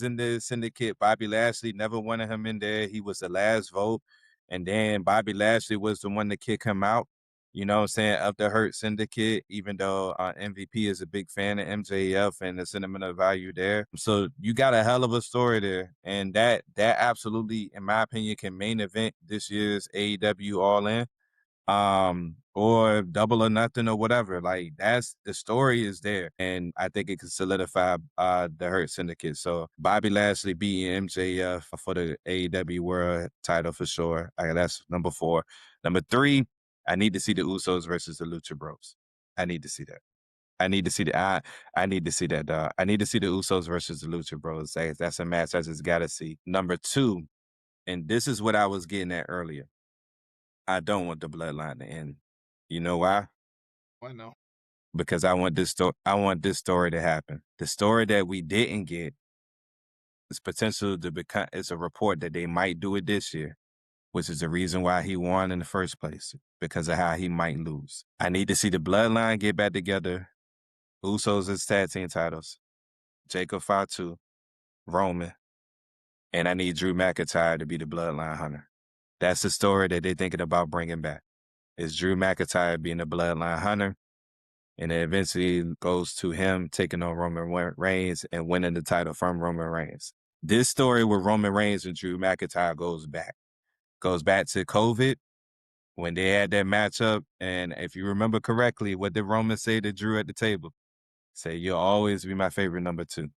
in the syndicate. Bobby Lashley never wanted him in there. He was the last vote. And then Bobby Lashley was the one to kick him out, you know what I'm saying, of the Hurt Syndicate, even though MVP is a big fan of MJF and the sentimental value there. So you got a hell of a story there. And that absolutely, in my opinion, can main event this year's AEW All In. Or Double or Nothing or whatever. Like, that's the story is there, and I think it could solidify the Hurt Syndicate. So Bobby Lashley beating MJF for the AEW World title for sure. That's number 4. Number 3, I need to see the Usos versus the Lucha Bros. I need to see that. I need to see that. I need to see that, dog. I need to see the Usos versus the Lucha Bros. That's a match I just gotta see. Number 2, and this is what I was getting at earlier. I don't want the bloodline to end. You know why? Why no? Because I want this story to happen. The story that we didn't get is potential to become. It's a report that they might do it this year, which is the reason why he won in the first place, because of how he might lose. I need to see the bloodline get back together. Usos as tag team titles. Jacob Fatu, Roman, and I need Drew McIntyre to be the bloodline hunter. That's the story that they're thinking about bringing back. Is Drew McIntyre being the bloodline hunter, and it eventually goes to him taking on Roman Reigns and winning the title from Roman Reigns. This story with Roman Reigns and Drew McIntyre goes back to COVID when they had that matchup. And if you remember correctly, what did Roman say to Drew at the table? Say, "You'll always be my favorite number 2."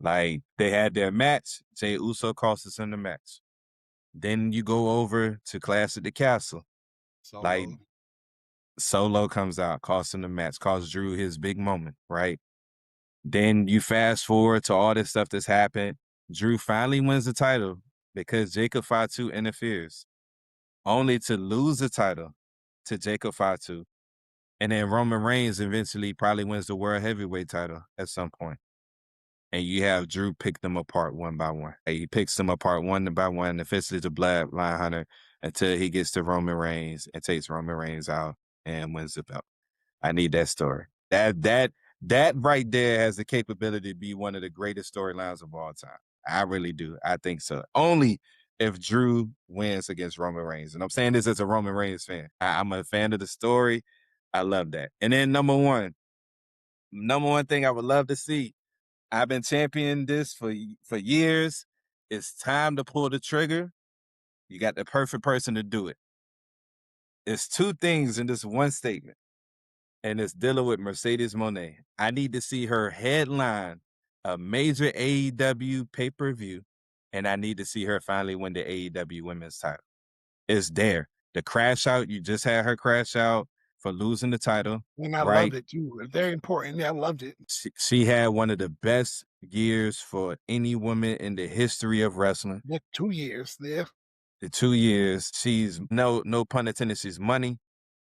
Like, they had their match. Jey Uso cost us in the match. Then you go over to Clash at the Castle. Like, Solo comes out, costing the match, costs Drew his big moment, right? Then you fast forward to all this stuff that's happened. Drew finally wins the title because Jacob Fatu interferes, only to lose the title to Jacob Fatu. And then Roman Reigns eventually probably wins the World Heavyweight title at some point. And you have Drew pick them apart one by one. He picks them apart one by one, officially the bloodline hunter, until he gets to Roman Reigns and takes Roman Reigns out and wins the belt. I need that story. That right there has the capability to be one of the greatest storylines of all time. I really do. I think so. Only if Drew wins against Roman Reigns. And I'm saying this as a Roman Reigns fan. I'm a fan of the story. I love that. And then number one thing I would love to see, I've been championing this for years. It's time to pull the trigger. You got the perfect person to do it. It's 2 things in this one statement, and it's dealing with Mercedes Moné. I need to see her headline a major AEW pay-per-view, and I need to see her finally win the AEW women's title. It's there. The crash out, you just had her crash out for losing the title. And I right? loved it too. Very important. Yeah, I loved it. She had one of the best years for any woman in the history of wrestling. Yeah, 2 years. Yeah. The 2 years, she's no pun intended, she's money.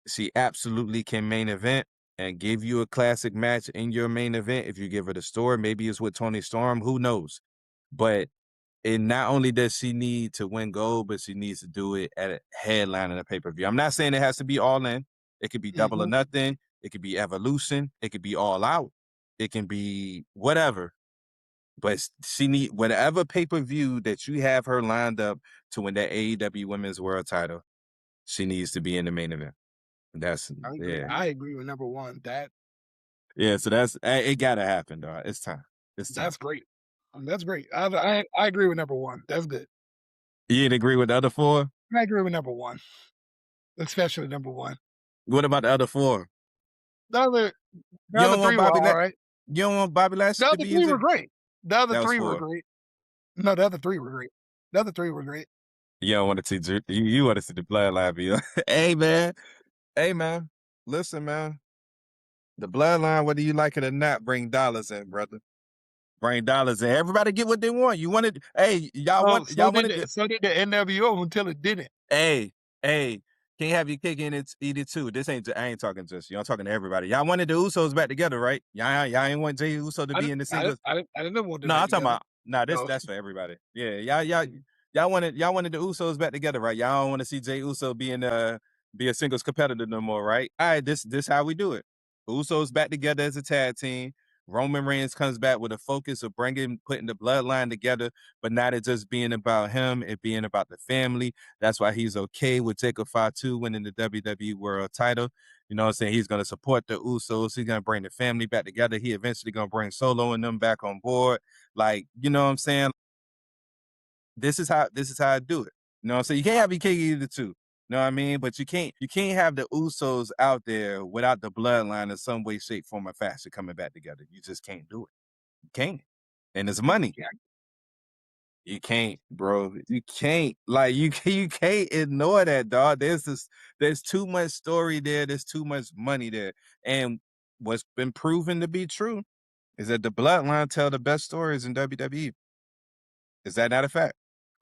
She absolutely can main event and give you a classic match in your main event if you give her the story. Maybe it's with Toni Storm, who knows? But not only does she need to win gold, but she needs to do it at a headline in a pay-per-view. I'm not saying it has to be All In. It could be Double or Nothing. It could be Evolution. It could be All Out. It can be whatever. But she need whatever pay-per-view that you have her lined up to win that AEW Women's World title, she needs to be in the main event. That's I agree with number 1. So that's it. Gotta happen, dog. It's time. That's great. That's great. I agree with number 1. That's good. You didn't agree with the other 4? I agree with number 1, especially number 1. What about the other 4? The other You don't 3 want were Bobby all right. You don't want Bobby Lashley The to other be 3 his were great. The other That was 3 were 4. great. No, the other 3 were great. The other 3 were great. You don't want to see you want to see the bloodline be Hey man. Listen, man. The bloodline, whether you like it or not, bring dollars in, brother. Bring dollars in. Everybody get what they want. You wanted, hey, y'all wanted So did the NWO until it didn't. Hey, can't have your cake and eat it too. I ain't talking just you. I'm talking to everybody. Y'all wanted the Usos back together, right? Y'all ain't want Jey Uso to be in the singles. I didn't want them No, back I'm talking together. about No. that's for everybody. Yeah, y'all wanted the Usos back together, right? Y'all don't want to see Jey Uso be a singles competitor no more, right? All right, this how we do it. Usos back together as a tag team. Roman Reigns comes back with a focus of putting the bloodline together, but not it just being about him, it being about the family. That's why he's okay with Jacob Fatu winning the WWE World title. You know what I'm saying? He's going to support the Usos. He's going to bring the family back together. He eventually going to bring Solo and them back on board. Like, you know what I'm saying? This is how I do it. You know what I'm saying? You can't have your cake either too. You know what I mean? But you can't have the Usos out there without the bloodline in some way, shape, form, or fashion coming back together. You just can't do it. You can't. And it's money. You can't, bro. You can't. Like you can't ignore that, dog. There's too much story there. There's too much money there. And what's been proven to be true is that the bloodline tell the best stories in WWE. Is that not a fact?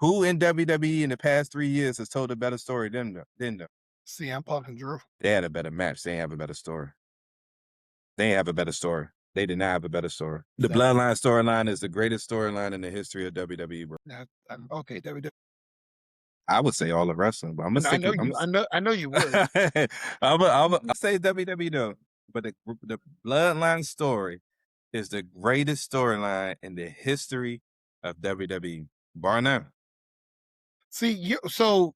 Who in WWE in the past 3 years has told a better story than them? CM Punk and Drew. They had a better match. They ain't have a better story. They ain't have a better story. They did not have a better story. The bloodline storyline is the greatest storyline in the history of WWE, bro. Okay, WWE. I would say all of wrestling, but I'm gonna I know you would. I'll say WWE though. But the bloodline story is the greatest storyline in the history of WWE, bar none. See, so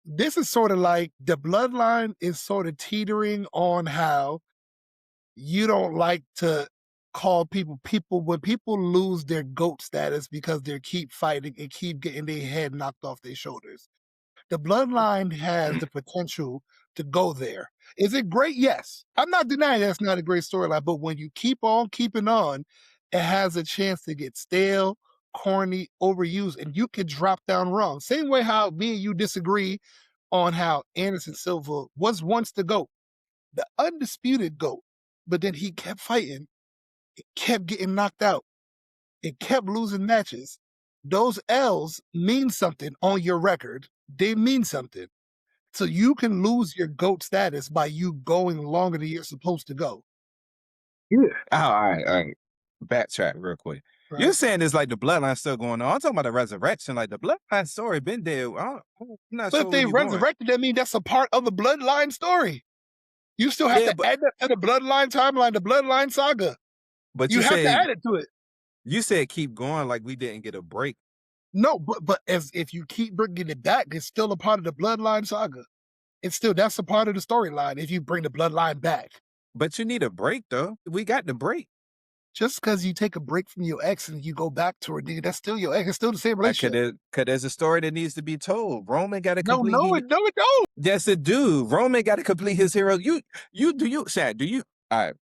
this is sort of like the bloodline is sort of teetering on how you don't like to call people when people lose their GOAT status because they keep fighting and keep getting their head knocked off their shoulders. The bloodline has the potential to go there. Is it great? Yes. I'm not denying that's not a great storyline, but when you keep on keeping on, it has a chance to get stale, corny, overused, and you can drop down wrong. Same way how me and you disagree on how Anderson Silva was once the GOAT, the undisputed GOAT, but then he kept fighting, it kept getting knocked out, it kept losing matches. Those L's mean something on your record. They mean something. So you can lose your GOAT status by you going longer than you're supposed to go. Yeah. Oh, all right. Backtrack real quick. Right? You're saying it's like the bloodline still going on. I'm talking about the resurrection. Like the bloodline story been there. I'm not But sure if they where you're going. resurrected, that means that's a part of the bloodline story. You still have to add that to the bloodline timeline, the bloodline saga. But you have to add it to it. You said keep going like we didn't get a break. No, but if you keep bringing it back, it's still a part of the bloodline saga. That's a part of the storyline if you bring the bloodline back. But you need a break though. We got the break. Just because you take a break from your ex and you go back to her, nigga, that's still your ex. It's still the same relationship. Cause there's a story that needs to be told. Roman got to complete. No, it don't. Yes, it do. Roman got to complete his hero. Shaq, do you? All right.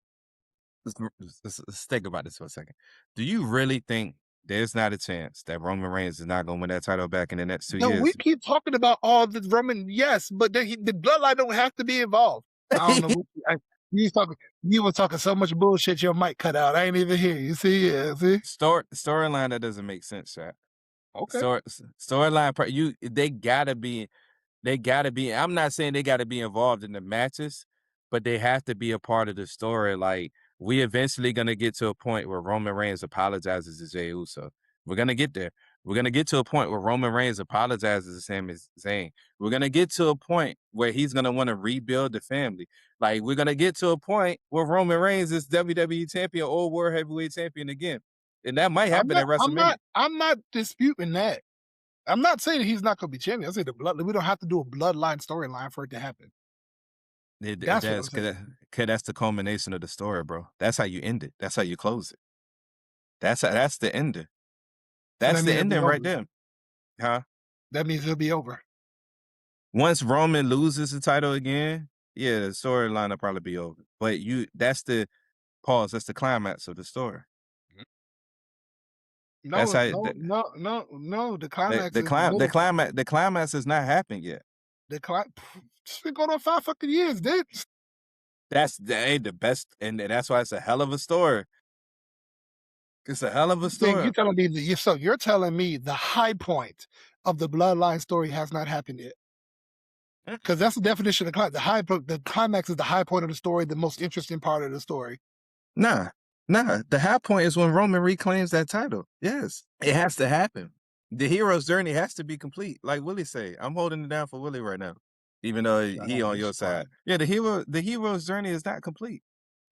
Let's think about this for a second. Do you really think there's not a chance that Roman Reigns is not going to win that title back in the next 2 years? No, we keep talking about all the Roman, yes, but the bloodline don't have to be involved. I don't know. You were talking so much bullshit, your mic cut out. I ain't even hear you. See? Storyline that doesn't make sense, Shaq. Okay. Storyline, they gotta be. I'm not saying they gotta be involved in the matches, but they have to be a part of the story. Like we eventually gonna get to a point where Roman Reigns apologizes to Jey Uso. We're gonna get there. We're gonna get to a point where Roman Reigns apologizes to Sami Zayn. We're gonna get to a point where he's gonna want to rebuild the family. Like we're gonna get to a point where Roman Reigns is WWE champion or World Heavyweight champion again, and that might happen at WrestleMania. I'm not disputing that. I'm not saying he's not going to be champion. I say we don't have to do a bloodline storyline for it to happen. That's the culmination of the story, bro. That's how you end it. That's how you close it. That's the ending. That's the ending right there. Huh? That means it'll be over. Once Roman loses the title again, yeah, the storyline will probably be over. But that's the pause. That's the climax of the story. That's No, how no, the, no, no, no. The the, climax the, is the clim- the middle. climax the climax has not happened yet. The it's been going on 5 fucking years, dude. That's the best, and that's why it's a hell of a story. It's a hell of a story. You're telling me so you're telling me the high point of the bloodline story has not happened yet. Because that's the definition of the climax is the high point of the story, the most interesting part of the story. Nah. The high point is when Roman reclaims that title. Yes, it has to happen. The hero's journey has to be complete. Like Willie say, I'm holding it down for Willie right now, even though he on your side. Yeah, the hero's journey is not complete.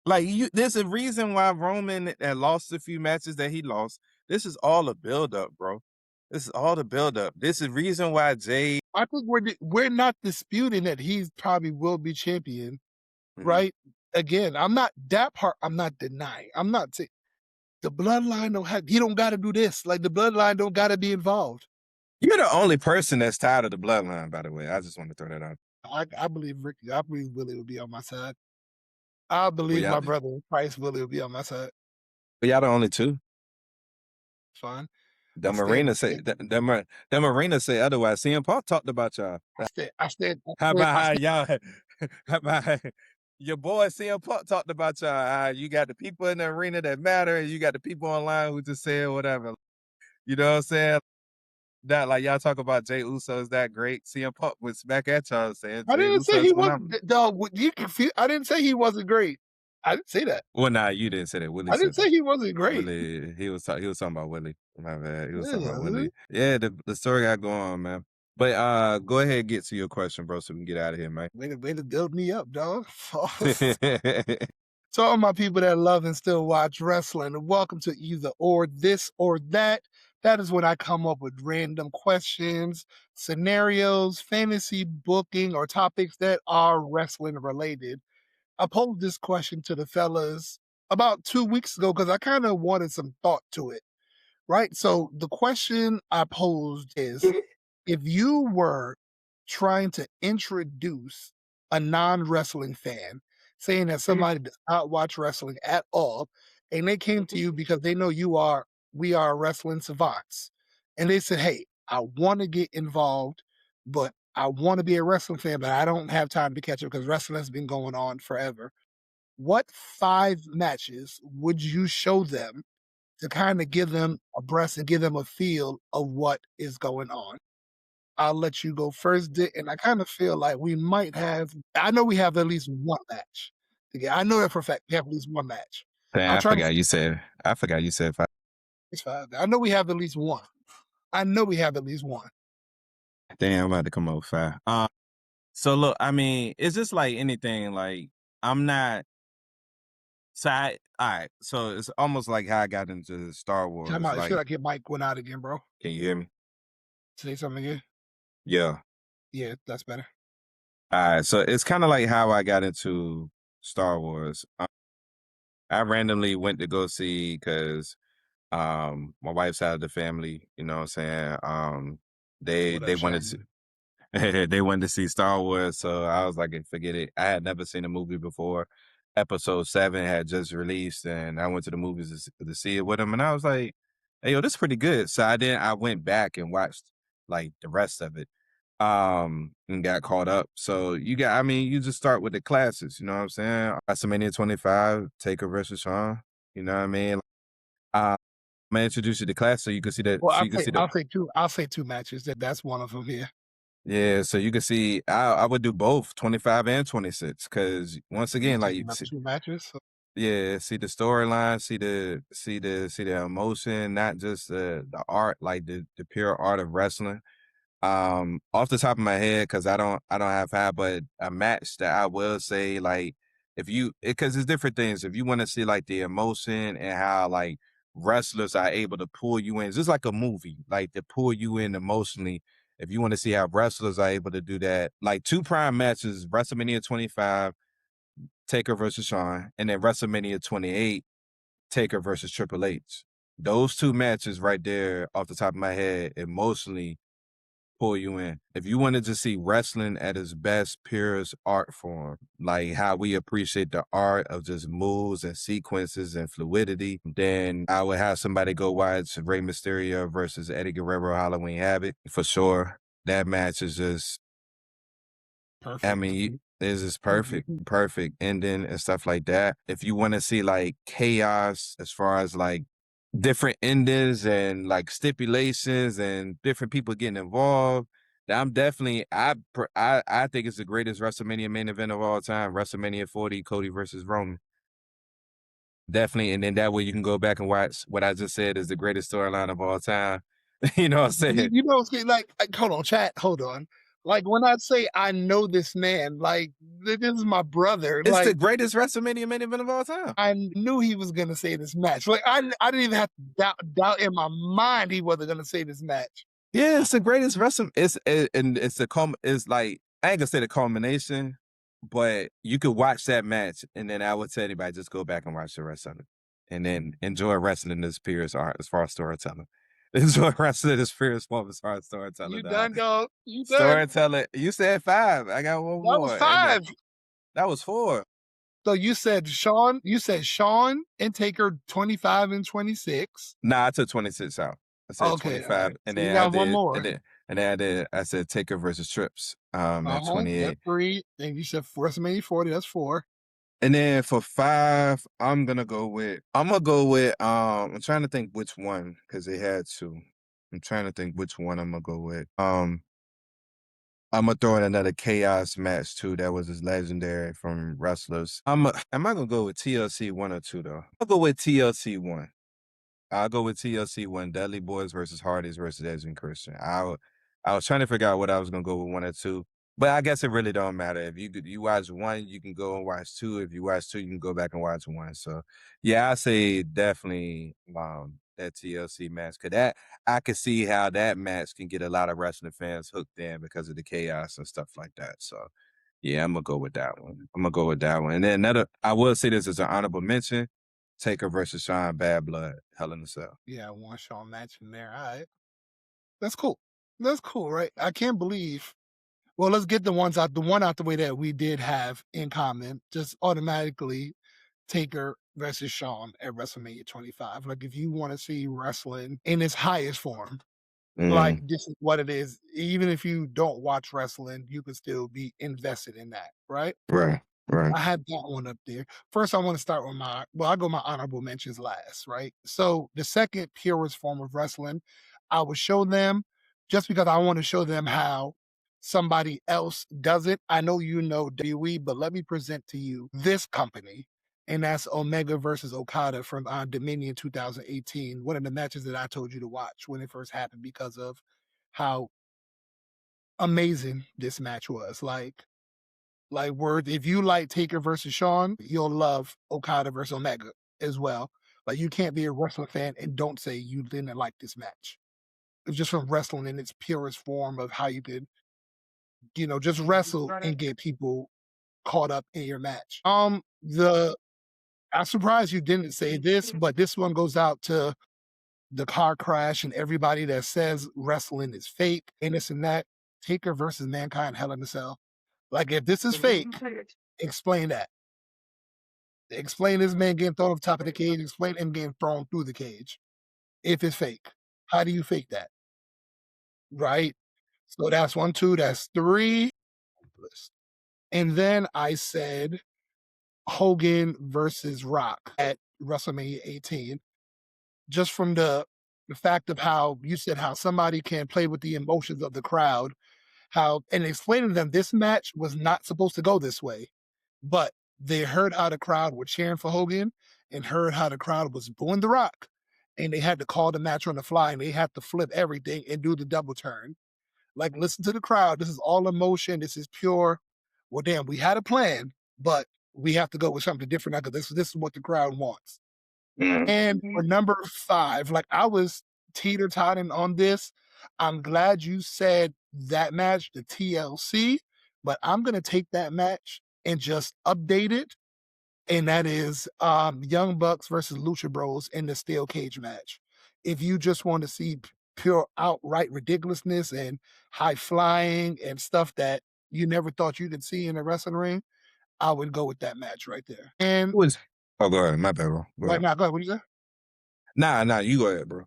Like there's a reason why Roman had lost a few matches that he lost. This is all a buildup, bro. This is all the buildup. This is the reason why Jay. I think we're not disputing that he probably will be champion, right? Again, I'm not that part. I'm not denying. I'm not saying the bloodline don't have. He don't got to do this. Like the bloodline don't got to be involved. You're the only person that's tired of the bloodline, by the way. I just want to throw that out. I believe Ricky. I believe Willie will be on my side. I believe my brother in Christ Willie will be on my side. But y'all the only two. Fine. The Marina say the Marina say otherwise. CM Punk talked about y'all. I said How about y'all? How about your boy CM Punk talked about y'all? You got the people in the arena that matter, and you got the people online who just say whatever. You know what I'm saying? That like y'all talk about Jey Uso is that great. CM Punk was back at y'all saying I Jey didn't Uso say is he phenomenal. wasn't. Dog, you confused. I didn't say he wasn't great. I didn't say that. Well, nah, you didn't say that. Willie I didn't said say he wasn't great. Willie, he was talking about Willie. My bad. He was talking about Yeah. Willie. Yeah, the story got going on, man. But go ahead and get to your question, bro, so we can get out of here, man. Way to build me up, dog. To all my people that love and still watch wrestling, welcome to Either or This or That. That is when I come up with random questions, scenarios, fantasy booking, or topics that are wrestling related. I posed this question to the fellas about 2 weeks ago because I kind of wanted some thought to it, right? So the question I posed is, if you were trying to introduce a non-wrestling fan, saying that somebody does not watch wrestling at all, and they came to you because they know we are wrestling savants, and they said, "Hey, I want to get involved, but I want to be a wrestling fan, but I don't have time to catch up because wrestling has been going on forever." What 5 matches would you show them to kind of give them a breath and give them a feel of what is going on? I'll let you go first, Dick, and I kind of feel like we might have. I know we have at least 1 match. Yeah, I know that for a fact. We have at least 1 match. I forgot you said 5. It's 5. I know we have at least 1. I know we have at least 1. Damn, I'm about to come up with 5. So look, I mean, it's just like anything. Like I'm not. So all right. So it's almost like how I got into Star Wars. Time out. I feel like your mic went out again, bro. Can you hear me? Say something again. Yeah. Yeah, that's better. All right. So it's kind of like how I got into Star Wars. I randomly went to go see because my wife's side of the family, you know what I'm saying? They wanted to they wanted to see Star Wars, so I was like, forget it. I had never seen a movie before. Episode 7 had just released, and I went to the movies to see it with them, and I was like, hey, yo, this is pretty good. So I went back and watched like the rest of it, and got caught up. So you just start with the classics, you know what I'm saying? WrestleMania 25, Taker versus Shawn, you know what I mean? I'm gonna introduce you to class so you can see that. Well, So you can see that. I'll say 2 matches. That's one of them here. Yeah, so you can see I would do both 25 and 26 because once again, like you see, 2 matches. So. yeah, see the storyline, see the emotion, not just the art, like the pure art of wrestling. Off the top of my head, because I don't have half, but a match that I will say, like, because it's different things. If you want to see like the emotion and how like wrestlers are able to pull you in, it's just like a movie, like to pull you in emotionally. If you want to see how wrestlers are able to do that, like 2 prime matches, WrestleMania 25, Taker versus Shawn, and then WrestleMania 28, Taker versus Triple H. Those 2 matches right there, off the top of my head, emotionally pull you in. If you wanted to see wrestling at its best, purest art form, like how we appreciate the art of just moves and sequences and fluidity, then I would have somebody go watch Rey Mysterio versus Eddie Guerrero Halloween Havoc for sure. That match is just, Perfect. I mean, it's just perfect ending and stuff like that. If you want to see like chaos as far as like different endings and like stipulations and different people getting involved, I'm definitely, I think it's the greatest WrestleMania main event of all time, WrestleMania 40, Cody versus Roman. Definitely, and then that way you can go back and watch what I just said is the greatest storyline of all time. You know what I'm saying? You know, see, like, hold on, chat, hold on. Like, when I say I know this man, like, this is my brother. It's Like, the greatest WrestleMania main event of all time. I knew he was gonna say this match. Like, I didn't even have to doubt in my mind he wasn't gonna say this match. Yeah, it's the greatest wrestling. And it's it's like, I ain't gonna say the culmination, but you could watch that match, and then I would tell anybody just go back and watch the rest of it, and then enjoy wrestling in this purest art as far as storytelling. Enjoy wrestling in this purest form as far as storytelling. You done, dog? You done? Storytelling. You said 5. I got one That more. was and 5. That was 4. So you said Shawn and Taker 25 and 26. Nah, I took 26 out. I said Okay, 25, alright. and So you then got one more. and then I said Taker versus Trips at 28. That's 3. And you said WrestleMania 40. That's 4. And then for 5, I'm gonna go with I'm trying to think which one, because they had 2. I'm trying to think which one I'm gonna go with. I'm gonna throw in another chaos match too. That was as legendary from wrestlers. Am I gonna go with TLC 1 or 2 though? I'll go with TLC 1. I'll go with TLC 1, Dudley Boys versus Hardys versus Edge and Christian. I was trying to figure out what I was gonna go with 1 or 2, but I guess it really don't matter. If you watch 1, you can go and watch 2. If you watch 2, you can go back and watch 1. So yeah, I say definitely that TLC match, because that I could see how that match can get a lot of wrestling fans hooked in because of the chaos and stuff like that. So yeah, I'm gonna go with that one. And then I will say this as an honorable mention: Taker versus Shawn, Bad Blood, Hell in a Cell. Yeah, one Shawn match in there. All right. That's cool. That's cool, right? I can't believe. Well, let's get the one out the way that we did have in common. Just automatically Taker versus Shawn at WrestleMania 25. Like, if you want to see wrestling in its highest form, like, this is what it is. Even if you don't watch wrestling, you can still be invested in that, right? Right. I had that one up there. First, I want to start with I'll go my honorable mentions last, right? So the second purest form of wrestling, I would show them just because I want to show them how somebody else does it. I know you know WWE, but let me present to you this company, and that's Omega versus Okada from Dominion 2018. One of the matches that I told you to watch when it first happened because of how amazing this match was. Like, word, if you like Taker versus Shawn, you'll love Okada versus Omega as well. Like, you can't be a wrestling fan and don't say you didn't like this match. It's just from wrestling in its purest form of how you could, just wrestle and get people caught up in your match. I'm surprised you didn't say this, but this one goes out to the car crash and everybody that says wrestling is fake and this and that. Taker versus Mankind, Hell in a Cell. Like, if this is fake, explain that. Explain this man getting thrown off the top of the cage. Explain him getting thrown through the cage. If it's fake, how do you fake that? Right? So that's 1, 2, that's 3. And then I said Hogan versus Rock at WrestleMania 18. Just from the fact of how you said how somebody can play with the emotions of the crowd, and explaining to them this match was not supposed to go this way, but they heard how the crowd were cheering for Hogan and heard how the crowd was booing The Rock, and they had to call the match on the fly, and they had to flip everything and do the double turn. Like, listen to the crowd. This is all emotion. This is pure. Well, damn, we had a plan, but we have to go with something different now because this is what the crowd wants. And for number 5, like, I was teeter-totting on this. I'm glad you said that match, the TLC, but I'm gonna take that match and just update it, and that is Young Bucks versus Lucha Bros in the steel cage match. If you just want to see pure outright ridiculousness and high flying and stuff that you never thought you could see in a wrestling ring, I would go with that match right there. And Oh, go ahead. My bad, bro. Go right ahead. now, go ahead. What you say? Nah, you go ahead, bro.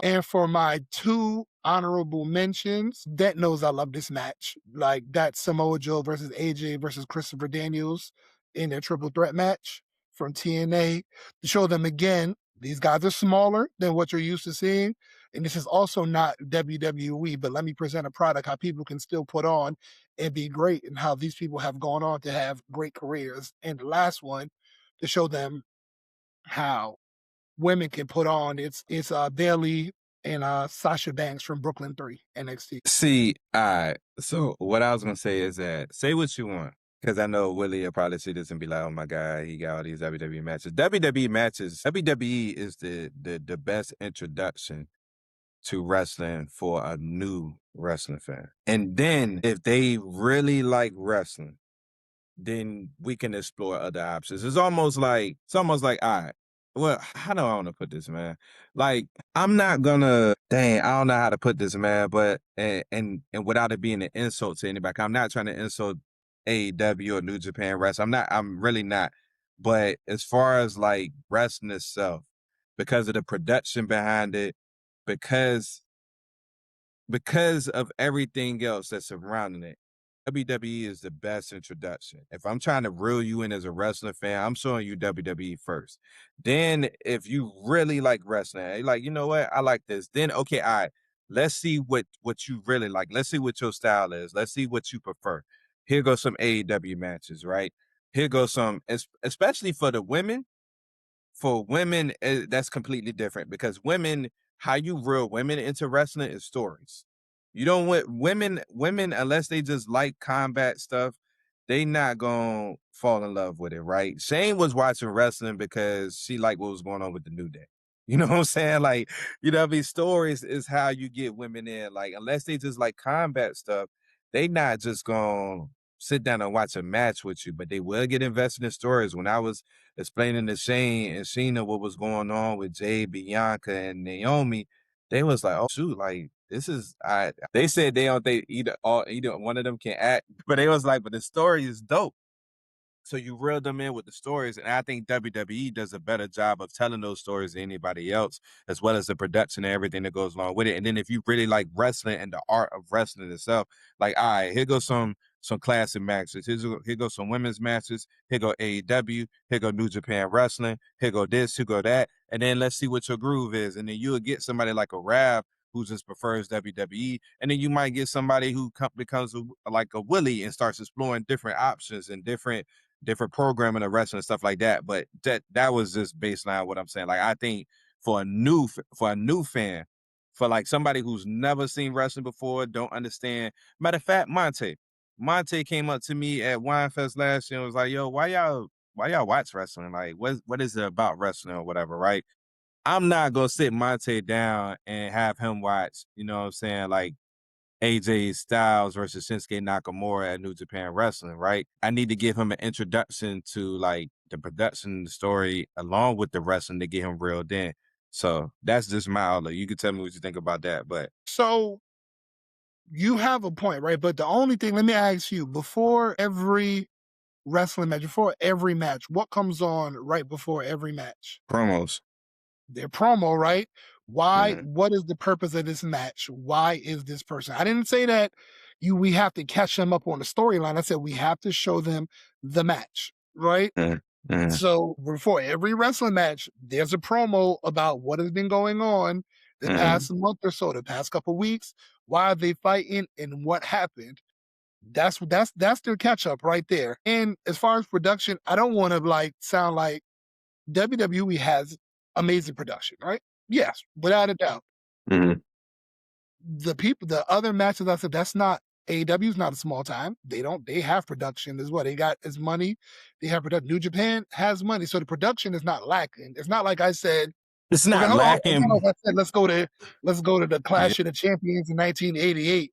And for my 2 honorable mentions, Dent knows I love this match. Like that Samoa Joe versus AJ versus Christopher Daniels in their triple threat match from TNA to show them again, these guys are smaller than what you're used to seeing. And this is also not WWE, but let me present a product how people can still put on and be great and how these people have gone on to have great careers. And the last one to show them how women can put on. It's Bailey and Sasha Banks from Brooklyn 3 NXT. See, so what I was gonna say is that say what you want, because I know Willie will probably see this and be like, "Oh my God, he got all these WWE matches." WWE matches, WWE is the best introduction to wrestling for a new wrestling fan. And then if they really like wrestling, then we can explore other options. It's almost like, all right, well, how do I want to put this, man? Like, I'm not gonna, dang, I don't know how to put this, man, but, and without it being an insult to anybody, I'm not trying to insult AEW or New Japan Wrestling. I'm really not. But as far as like wrestling itself, because of the production behind it, because of everything else that's surrounding it, WWE is the best introduction. If I'm trying to reel you in as a wrestling fan, I'm showing you WWE first. Then if you really like wrestling, you're like, you know what, I like this. Then okay, all right, let's see what you really like. Let's see what your style is. Let's see what you prefer. Here goes some AEW matches, right? Here goes some, especially for the women. For women, that's completely different because women, how you reel women into wrestling is stories. You don't want women unless they just like combat stuff, they not gonna fall in love with it, right? Shane was watching wrestling because she liked what was going on with the New Day. You know what I'm saying? Like, you know, these stories is how you get women in. Like, unless they just like combat stuff, they not just gonna sit down and watch a match with you, but they will get invested in stories. When I was explaining to Shane and Sheena what was going on with Jay, Bianca, and Naomi, they was like, "Oh shoot, like this is." They said they don't think either one of them can act, but they was like, "But the story is dope." So you reel them in with the stories, and I think WWE does a better job of telling those stories than anybody else, as well as the production and everything that goes along with it. And then if you really like wrestling and the art of wrestling itself, like, all right, here goes some classic matches. Here goes some women's matches. Here go AEW. Here go New Japan Wrestling. Here go this. Here go that. And then let's see what your groove is. And then you'll get somebody like a Rav who just prefers WWE, and then you might get somebody who becomes like a Willie and starts exploring different options and different programming of wrestling and stuff like that. But that was just baseline what I'm saying. Like, I think for a new fan, for like somebody who's never seen wrestling before, don't understand. Matter of fact, Monte came up to me at Winefest last year and was like, "Yo, why y'all watch wrestling? Like, what is it about wrestling or whatever?" Right? I'm not gonna sit Monte down and have him watch, you know what I'm saying, like AJ Styles versus Shinsuke Nakamura at New Japan Wrestling, right? I need to give him an introduction to like the production, the story, along with the wrestling to get him reeled in. So that's just my outlook. You can tell me what you think about that, but So you have a point, right? But the only thing, let me ask you, before every wrestling match, before every match, what comes on right before every match? promos. Their promo, right? Why? Mhm. What is the purpose of this match? Why is this person? I didn't say that we have to catch them up on the storyline. I said we have to show them the match, right? Mhm. Mhm. So before every wrestling match, there's a promo about what has been going on the Mhm. past month or so, the past couple weeks. Why are they fighting and what happened? That's their catch up right there. And as far as production, I don't want to like sound like WWE has amazing production, right? Yes, without a doubt. Mhm. The other matches I said, that's not AEW is not a small time. They have production as well. They got as money. They have production. New Japan has money. So the production is not lacking. It's not like I said, It's okay, not hold on. It's not lacking. like I said, let's go to the Yeah. Clash of the Champions in 1988.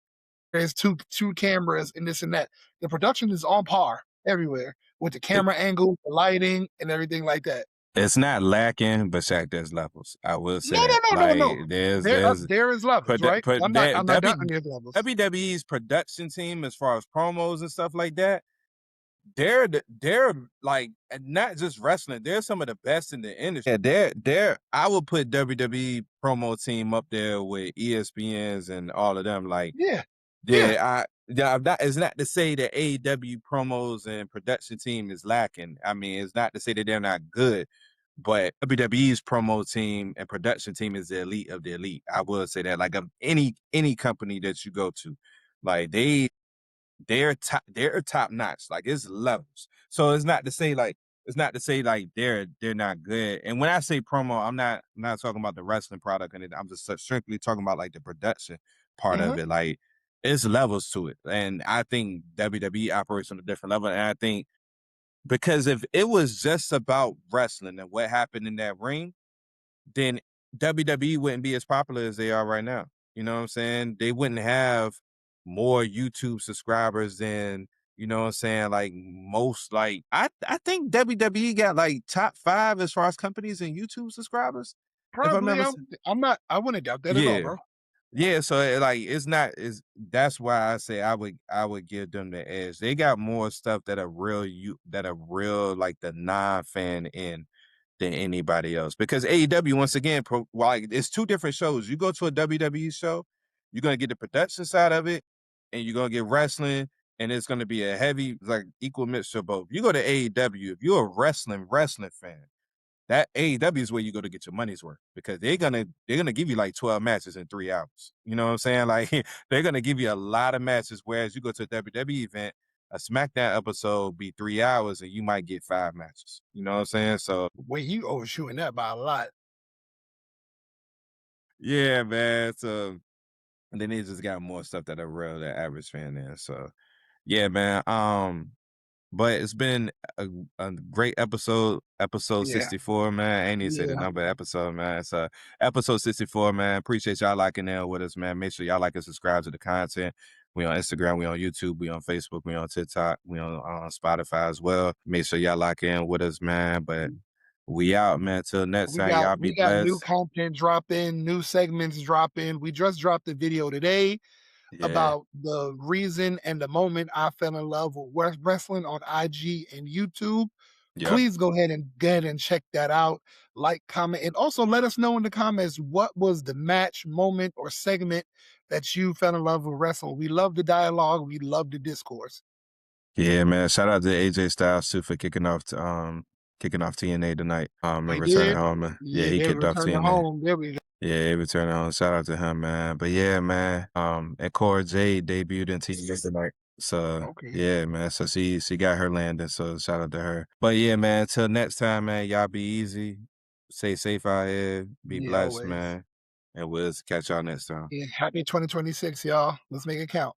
There's two cameras and this and that. The production is on par everywhere with the camera angle, the lighting, and everything like that. It's not lacking, but Shaq, there's levels. I will say No, that. no, no, no, no. Like there's There is levels, right? I'm not doubting your levels. WWE's production team, as far as promos and stuff like that, they're like not just wrestling. They're some of the best in the industry. Yeah, they're. I would put WWE promo team up there with ESPN's and all of them. Like, Yeah. It's not to say that AEW promos and production team is lacking. I mean, it's not to say that they're not good, but WWE's promo team and production team is the elite of the elite. I will say that. Like, of any company that you go to, like they're top notch. Like, it's levels. So it's not to say like they're not good. And when I say promo, I'm not talking about the wrestling product and I'm just strictly talking about like the production part of it. Like, it's levels to it. And I think WWE operates on a different level. And I think because if it was just about wrestling and what happened in that ring, then WWE wouldn't be as popular as they are right now. You know what I'm saying? They wouldn't have more YouTube subscribers than, you know what I'm saying, like most. Like, I think WWE got like top 5 as far as companies in YouTube subscribers. Probably. I wouldn't doubt that at all, bro. Yeah, so that's why I say I would give them the edge. They got more stuff that are real like the non-fan in than anybody else. Because AEW, once again, like, it's 2 different shows. You go to a WWE show, you're gonna get the production side of it, and you're gonna get wrestling, and it's gonna be a heavy, like, equal mixture of both. You go to AEW, if you're a wrestling fan, that AEW is where you go to get your money's worth, because they're gonna give you like 12 matches in 3 hours. You know what I'm saying? Like, they're gonna give you a lot of matches, whereas you go to a WWE event, a SmackDown episode be 3 hours and you might get 5 matches. You know what I'm saying? So Wait, you overshooting that by a lot. yeah, man. So, and then they just got more stuff that are real the average fan in. So yeah, man. But it's been a great episode, episode Yeah. 64, man. I ain't even say the Yeah. number episode, man. It's episode 64, man. Appreciate y'all locking in with us, man. Make sure y'all like and subscribe to the content. We on Instagram, we on YouTube, we on Facebook, we on TikTok, we on Spotify as well. Make sure y'all lock in with us, man. But we out, man. Till next time, y'all be We got new blessed. content dropping, new segments dropping. We just dropped the video today Yeah. about the reason and the moment I fell in love with wrestling on IG and YouTube. Yep. Please go ahead and check that out. Like, comment, and also let us know in the comments what was the match, moment, or segment that you fell in love with wrestling. We love the dialogue. We love the discourse. Yeah, man. Shout out to AJ Styles too for kicking off TNA tonight. And He returning did. home. Yeah, he Yeah, kicked off returning TNA. home. There we go. Yeah, he returned home. Shout out to him, man. But yeah, man. And Cora Jade debuted in TNA tonight. So Okay. yeah, man. So she got her landing. So shout out to her. But yeah, man. Till next time, man. Y'all be easy. Stay safe out here. Be Yeah, blessed, always. man. And we'll catch y'all next time. Yeah, happy 2026, y'all. Let's make it count.